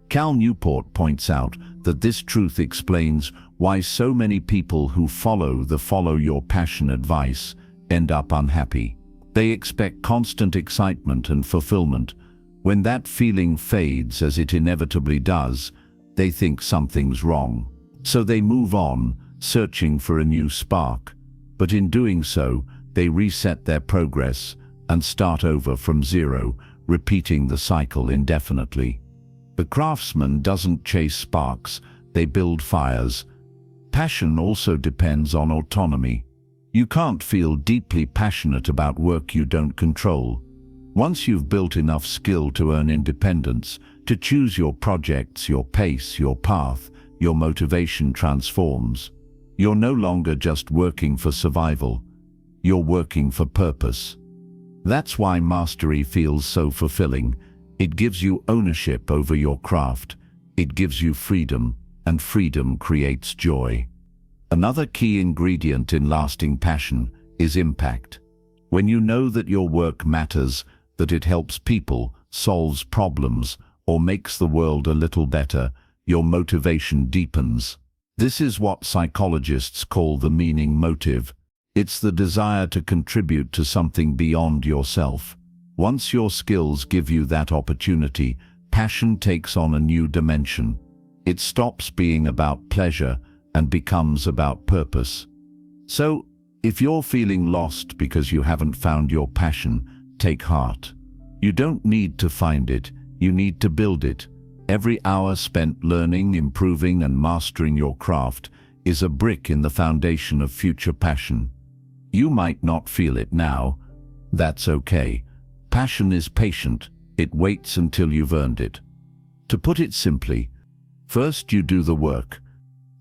Cal Newport points out that this truth explains why so many people who follow your passion advice end up unhappy. They expect constant excitement and fulfillment. When that feeling fades, as it inevitably does, they think something's wrong. So they move on, searching for a new spark. But in doing so, they reset their progress and start over from zero, repeating the cycle indefinitely. The craftsman doesn't chase sparks, they build fires. Passion also depends on autonomy. You can't feel deeply passionate about work you don't control. Once you've built enough skill to earn independence, to choose your projects, your pace, your path, your motivation transforms. You're no longer just working for survival. You're working for purpose. That's why mastery feels so fulfilling. It gives you ownership over your craft. It gives you freedom, and freedom creates joy. Another key ingredient in lasting passion is impact. When you know that your work matters, that it helps people, solves problems, or makes the world a little better, your motivation deepens. This is what psychologists call the meaning motive. It's the desire to contribute to something beyond yourself. Once your skills give you that opportunity, passion takes on a new dimension. It stops being about pleasure and becomes about purpose. So, if you're feeling lost because you haven't found your passion, take heart. You don't need to find it, you need to build it. Every hour spent learning, improving, and mastering your craft is a brick in the foundation of future passion. You might not feel it now. That's okay. Passion is patient. It waits until you've earned it. To put it simply, first you do the work.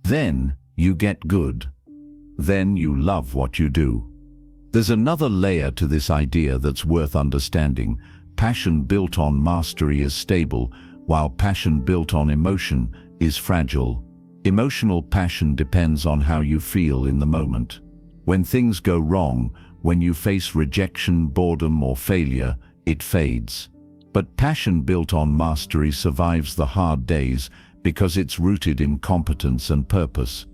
Then you get good. Then you love what you do. There's another layer to this idea that's worth understanding. Passion built on mastery is stable, while passion built on emotion is fragile. Emotional passion depends on how you feel in the moment. When things go wrong, when you face rejection, boredom, or failure, it fades. But passion built on mastery survives the hard days because it's rooted in competence and purpose.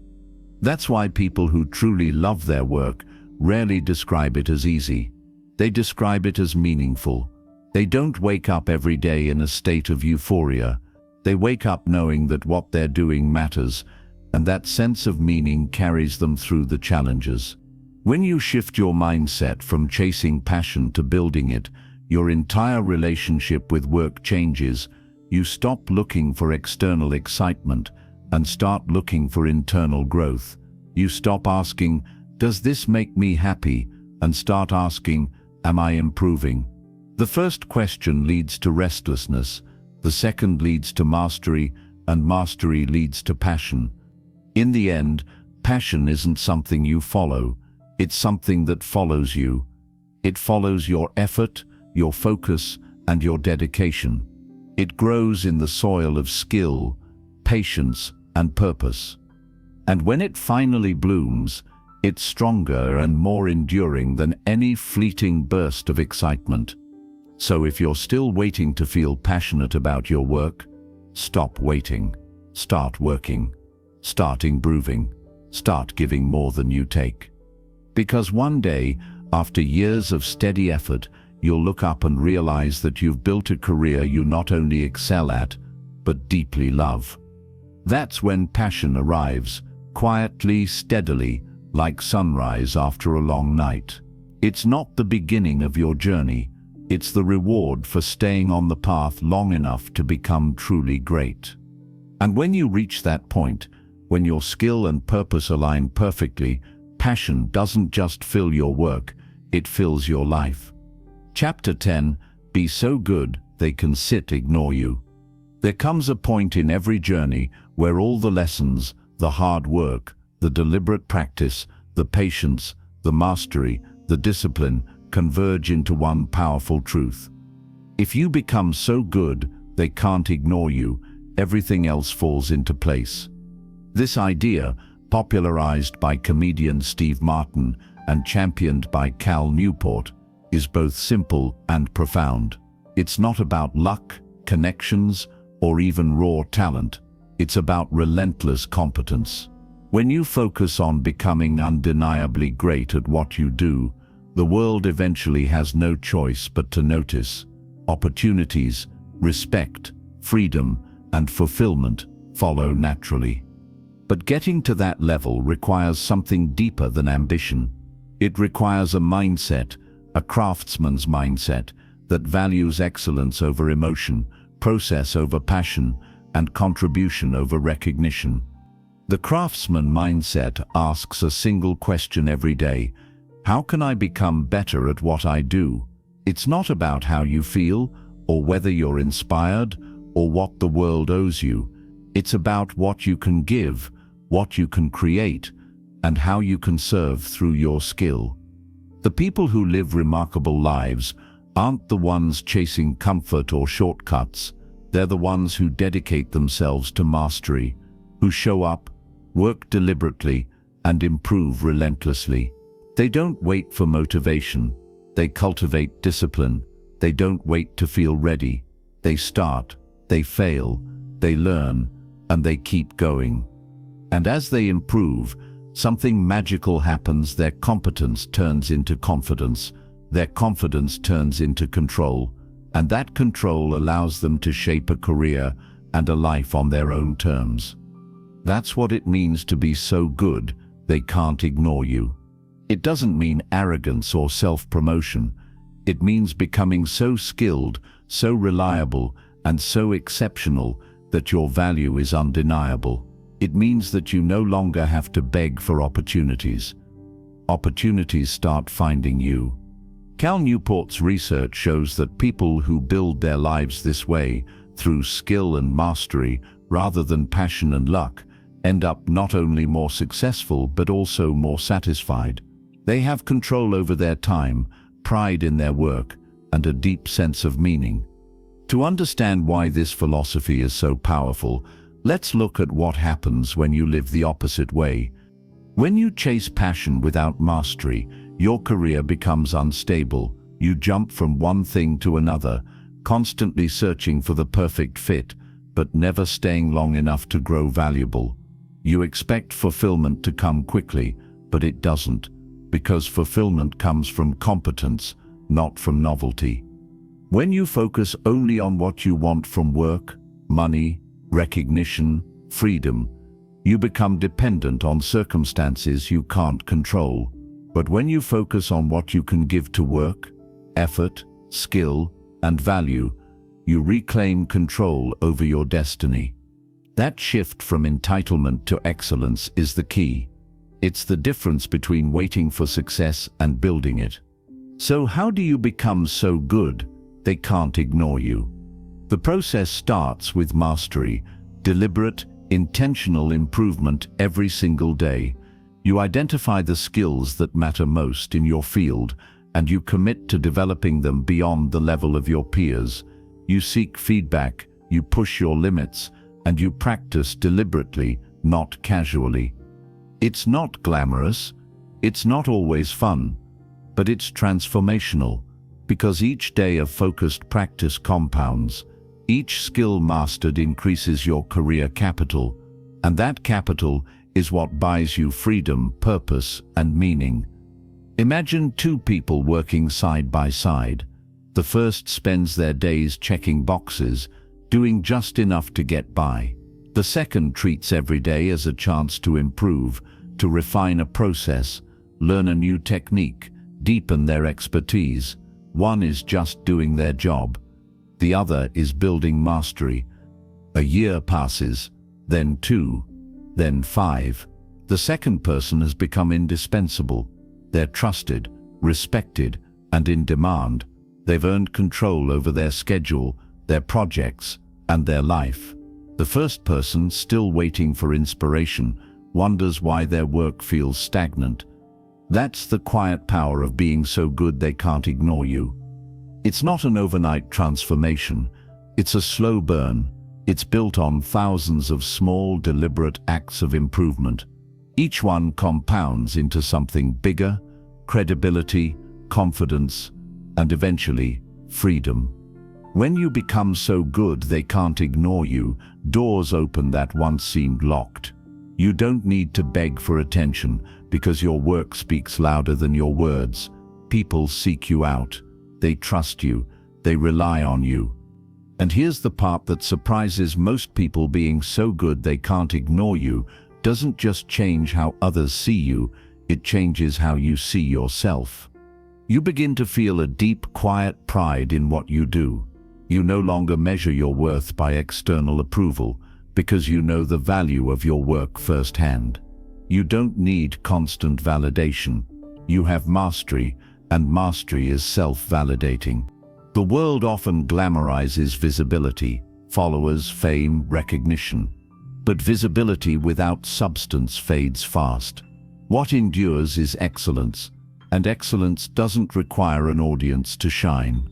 That's why people who truly love their work rarely describe it as easy. They describe it as meaningful. They don't wake up every day in a state of euphoria. They wake up knowing that what they're doing matters, and that sense of meaning carries them through the challenges. When you shift your mindset from chasing passion to building it, your entire relationship with work changes. You stop looking for external excitement and start looking for internal growth. You stop asking, "Does this make me happy?" and start asking, "Am I improving?" The first question leads to restlessness, the second leads to mastery, and mastery leads to passion. In the end, passion isn't something you follow, it's something that follows you. It follows your effort, your focus, and your dedication. It grows in the soil of skill, patience, and purpose. And when it finally blooms, it's stronger and more enduring than any fleeting burst of excitement. So if you're still waiting to feel passionate about your work, stop waiting. Start working. Start improving. Start giving more than you take. Because one day, after years of steady effort, you'll look up and realize that you've built a career you not only excel at, but deeply love. That's when passion arrives, quietly, steadily, like sunrise after a long night. It's not the beginning of your journey, it's the reward for staying on the path long enough to become truly great. And when you reach that point, when your skill and purpose align perfectly, passion doesn't just fill your work, it fills your life. Chapter 10, Be So Good They Can Ignore You. There comes a point in every journey where all the lessons, the hard work, The deliberate practice, the patience, the mastery, the discipline converge into one powerful truth. If you become so good they can't ignore you, everything else falls into place. This idea, popularized by comedian Steve Martin and championed by Cal Newport, is both simple and profound. It's not about luck, connections, or even raw talent. It's about relentless competence. When you focus on becoming undeniably great at what you do, the world eventually has no choice but to notice. Opportunities, respect, freedom, and fulfillment follow naturally. But getting to that level requires something deeper than ambition. It requires a mindset, a craftsman's mindset, that values excellence over emotion, process over passion, and contribution over recognition. The craftsman mindset asks a single question every day: how can I become better at what I do? It's not about how you feel, or whether you're inspired, or what the world owes you. It's about what you can give, what you can create, and how you can serve through your skill. The people who live remarkable lives aren't the ones chasing comfort or shortcuts. They're the ones who dedicate themselves to mastery, who show up, work deliberately, and improve relentlessly. They don't wait for motivation. They cultivate discipline. They don't wait to feel ready. They start, they fail, they learn, and they keep going. And as they improve, something magical happens. Their competence turns into confidence. Their confidence turns into control. And that control allows them to shape a career and a life on their own terms. That's what it means to be so good they can't ignore you. It doesn't mean arrogance or self-promotion. It means becoming so skilled, so reliable, and so exceptional that your value is undeniable. It means that you no longer have to beg for opportunities. Opportunities start finding you. Cal Newport's research shows that people who build their lives this way, through skill and mastery rather than passion and luck, end up not only more successful but also more satisfied. They have control over their time, pride in their work, and a deep sense of meaning. To understand why this philosophy is so powerful, let's look at what happens when you live the opposite way. When you chase passion without mastery, your career becomes unstable. You jump from one thing to another, constantly searching for the perfect fit, but never staying long enough to grow valuable. You expect fulfillment to come quickly, but it doesn't, because fulfillment comes from competence, not from novelty. When you focus only on what you want from work, money, recognition, freedom, you become dependent on circumstances you can't control. But when you focus on what you can give to work, effort, skill, and value, you reclaim control over your destiny. That shift from entitlement to excellence is the key. It's the difference between waiting for success and building it. So how do you become so good they can't ignore you? The process starts with mastery, deliberate, intentional improvement every single day. You identify the skills that matter most in your field, and you commit to developing them beyond the level of your peers. You seek feedback, you push your limits, and you practice deliberately, not casually. It's not glamorous, it's not always fun, but it's transformational, because each day of focused practice compounds. Each skill mastered increases your career capital, and that capital is what buys you freedom, purpose, and meaning. Imagine two people working side by side. The first spends their days checking boxes, doing just enough to get by. The second treats every day as a chance to improve, to refine a process, learn a new technique, deepen their expertise. One is just doing their job. The other is building mastery. A year passes, then 2, then 5. The second person has become indispensable. They're trusted, respected, and in demand. They've earned control over their schedule, their projects, and their life. The first person, still waiting for inspiration, wonders why their work feels stagnant. That's the quiet power of being so good they can't ignore you. It's not an overnight transformation. It's a slow burn. It's built on thousands of small, deliberate acts of improvement. Each one compounds into something bigger: credibility, confidence, and eventually, freedom. When you become so good they can't ignore you, doors open that once seemed locked. You don't need to beg for attention because your work speaks louder than your words. People seek you out. They trust you. They rely on you. And here's the part that surprises most people: being so good they can't ignore you doesn't just change how others see you, it changes how you see yourself. You begin to feel a deep, quiet pride in what you do. You no longer measure your worth by external approval because you know the value of your work firsthand. You don't need constant validation. You have mastery, and mastery is self-validating. The world often glamorizes visibility, followers, fame, recognition. But visibility without substance fades fast. What endures is excellence, and excellence doesn't require an audience to shine.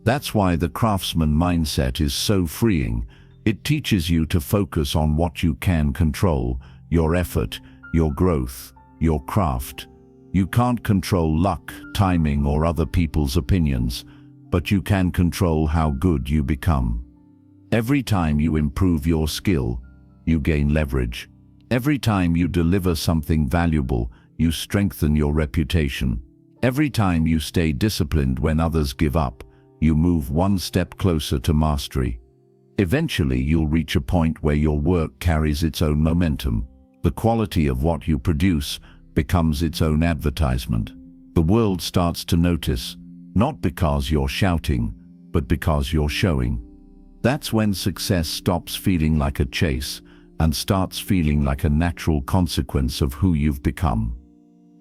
That's why the craftsman mindset is so freeing. It teaches you to focus on what you can control: your effort, your growth, your craft. You can't control luck, timing, or other people's opinions, but you can control how good you become. Every time you improve your skill, you gain leverage. Every time you deliver something valuable, you strengthen your reputation. Every time you stay disciplined when others give up, you move one step closer to mastery. Eventually, you'll reach a point where your work carries its own momentum. The quality of what you produce becomes its own advertisement. The world starts to notice, not because you're shouting, but because you're showing. That's when success stops feeling like a chase and starts feeling like a natural consequence of who you've become.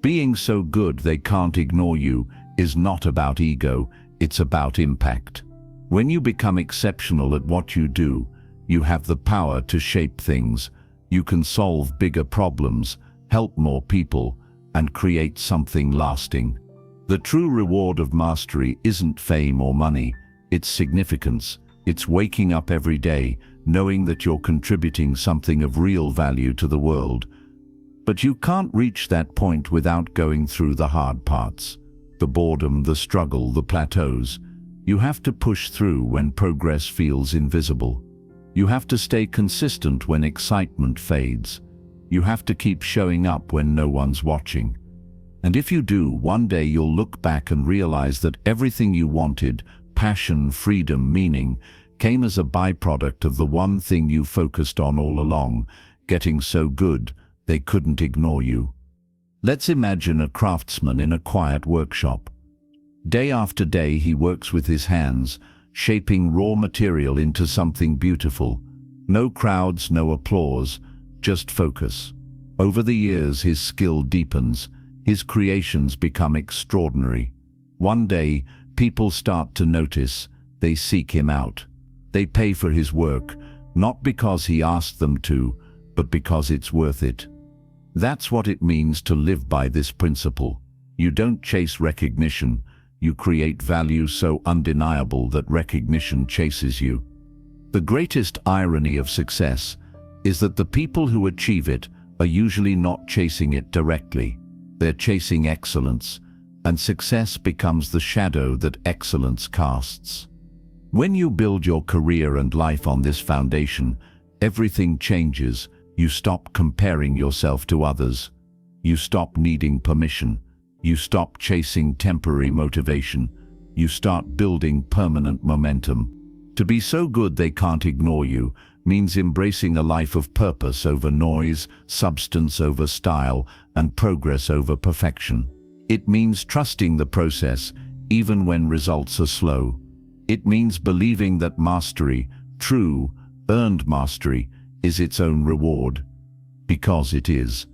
Being so good they can't ignore you is not about ego, it's about impact. When you become exceptional at what you do, you have the power to shape things. You can solve bigger problems, help more people, and create something lasting. The true reward of mastery isn't fame or money, it's significance. It's waking up every day, knowing that you're contributing something of real value to the world. But you can't reach that point without going through the hard parts. The boredom, the struggle, the plateaus. You have to push through when progress feels invisible. You have to stay consistent when excitement fades. You have to keep showing up when no one's watching. And if you do, one day you'll look back and realize that everything you wanted, passion, freedom, meaning, came as a byproduct of the one thing you focused on all along, getting so good they couldn't ignore you. Let's imagine a craftsman in a quiet workshop. Day after day he works with his hands, shaping raw material into something beautiful. No crowds, no applause, just focus. Over the years his skill deepens, his creations become extraordinary. One day, people start to notice, they seek him out. They pay for his work, not because he asked them to, but because it's worth it. That's what it means to live by this principle. You don't chase recognition, you create value so undeniable that recognition chases you. The greatest irony of success is that the people who achieve it are usually not chasing it directly. They're chasing excellence, and success becomes the shadow that excellence casts. When you build your career and life on this foundation, everything changes. You stop comparing yourself to others. You stop needing permission. You stop chasing temporary motivation. You start building permanent momentum. To be so good they can't ignore you means embracing a life of purpose over noise, substance over style, and progress over perfection. It means trusting the process, even when results are slow. It means believing that mastery, true, earned mastery, is its own reward. Because it is.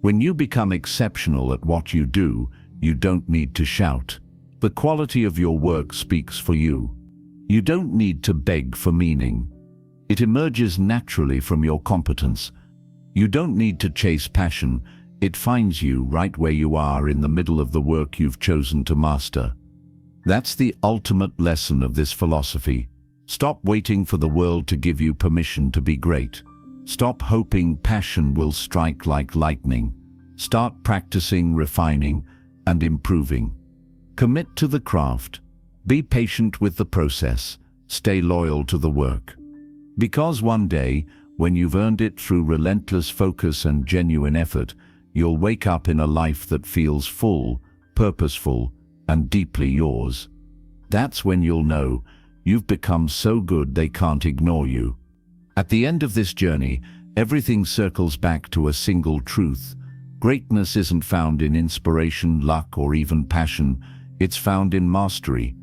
When you become exceptional at what you do, you don't need to shout. The quality of your work speaks for you. You don't need to beg for meaning. It emerges naturally from your competence. You don't need to chase passion. It finds you right where you are in the middle of the work you've chosen to master. That's the ultimate lesson of this philosophy. Stop waiting for the world to give you permission to be great. Stop hoping passion will strike like lightning. Start practicing, refining, and improving. Commit to the craft. Be patient with the process. Stay loyal to the work. Because one day, when you've earned it through relentless focus and genuine effort, you'll wake up in a life that feels full, purposeful, and deeply yours. That's when you'll know you've become so good they can't ignore you. At the end of this journey, everything circles back to a single truth. Greatness isn't found in inspiration, luck, or even passion. It's found in mastery.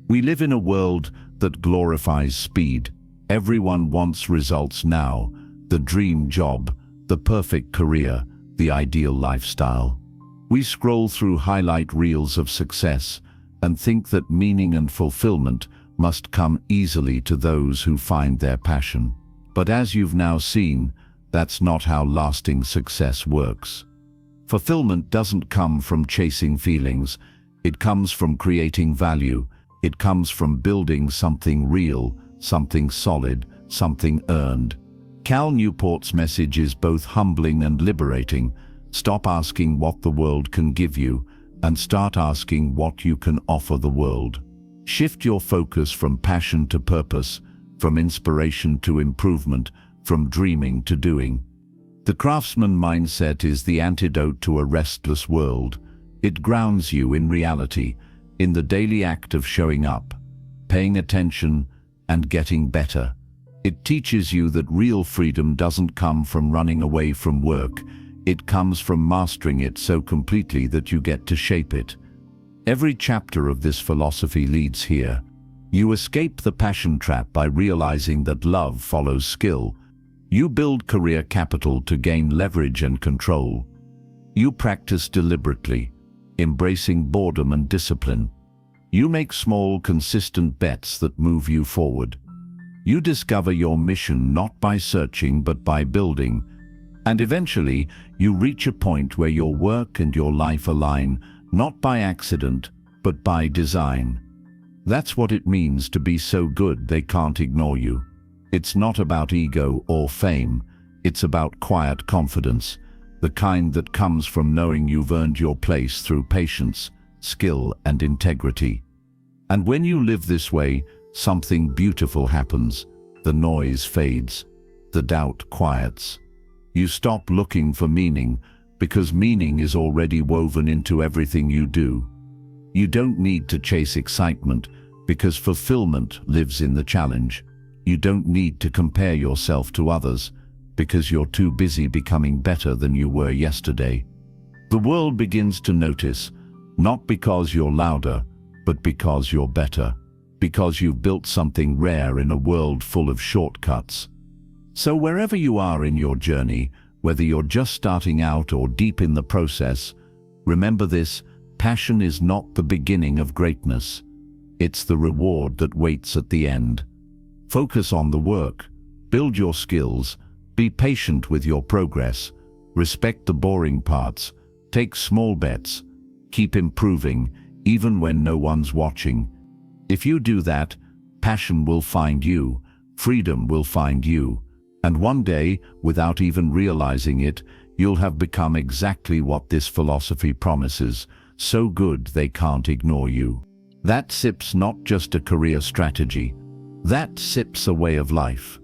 We live in a world that glorifies speed. Everyone wants results now. The dream job, the perfect career, the ideal lifestyle. We scroll through highlight reels of success and think that meaning and fulfillment must come easily to those who find their passion. But as you've now seen, that's not how lasting success works. Fulfillment doesn't come from chasing feelings. It comes from creating value. It comes from building something real, something solid, something earned. Cal Newport's message is both humbling and liberating. Stop asking what the world can give you and start asking what you can offer the world. Shift your focus from passion to purpose, from inspiration to improvement, from dreaming to doing. The craftsman mindset is the antidote to a restless world. It grounds you in reality, in the daily act of showing up, paying attention, and getting better. It teaches you that real freedom doesn't come from running away from work. It comes from mastering it so completely that you get to shape it. Every chapter of this philosophy leads here. You escape the passion trap by realizing that love follows skill. You build career capital to gain leverage and control. You practice deliberately, embracing boredom and discipline. You make small, consistent bets that move you forward. You discover your mission not by searching but by building. And eventually, you reach a point where your work and your life align, not by accident, but by design. That's what it means to be so good they can't ignore you. It's not about ego or fame. It's about quiet confidence, the kind that comes from knowing you've earned your place through patience, skill, and integrity. And when you live this way, something beautiful happens. The noise fades. The doubt quiets. You stop looking for meaning, because meaning is already woven into everything you do. You don't need to chase excitement, because fulfillment lives in the challenge. You don't need to compare yourself to others, because you're too busy becoming better than you were yesterday. The world begins to notice, not because you're louder, but because you're better, because you've built something rare in a world full of shortcuts. So wherever you are in your journey, whether you're just starting out or deep in the process, remember this: passion is not the beginning of greatness. It's the reward that waits at the end. Focus on the work, build your skills, be patient with your progress, respect the boring parts, take small bets, keep improving, even when no one's watching. If you do that, passion will find you, freedom will find you, and one day, without even realizing it, you'll have become exactly what this philosophy promises, so good they can't ignore you. That SIP's not just a career strategy. That SIP's a way of life.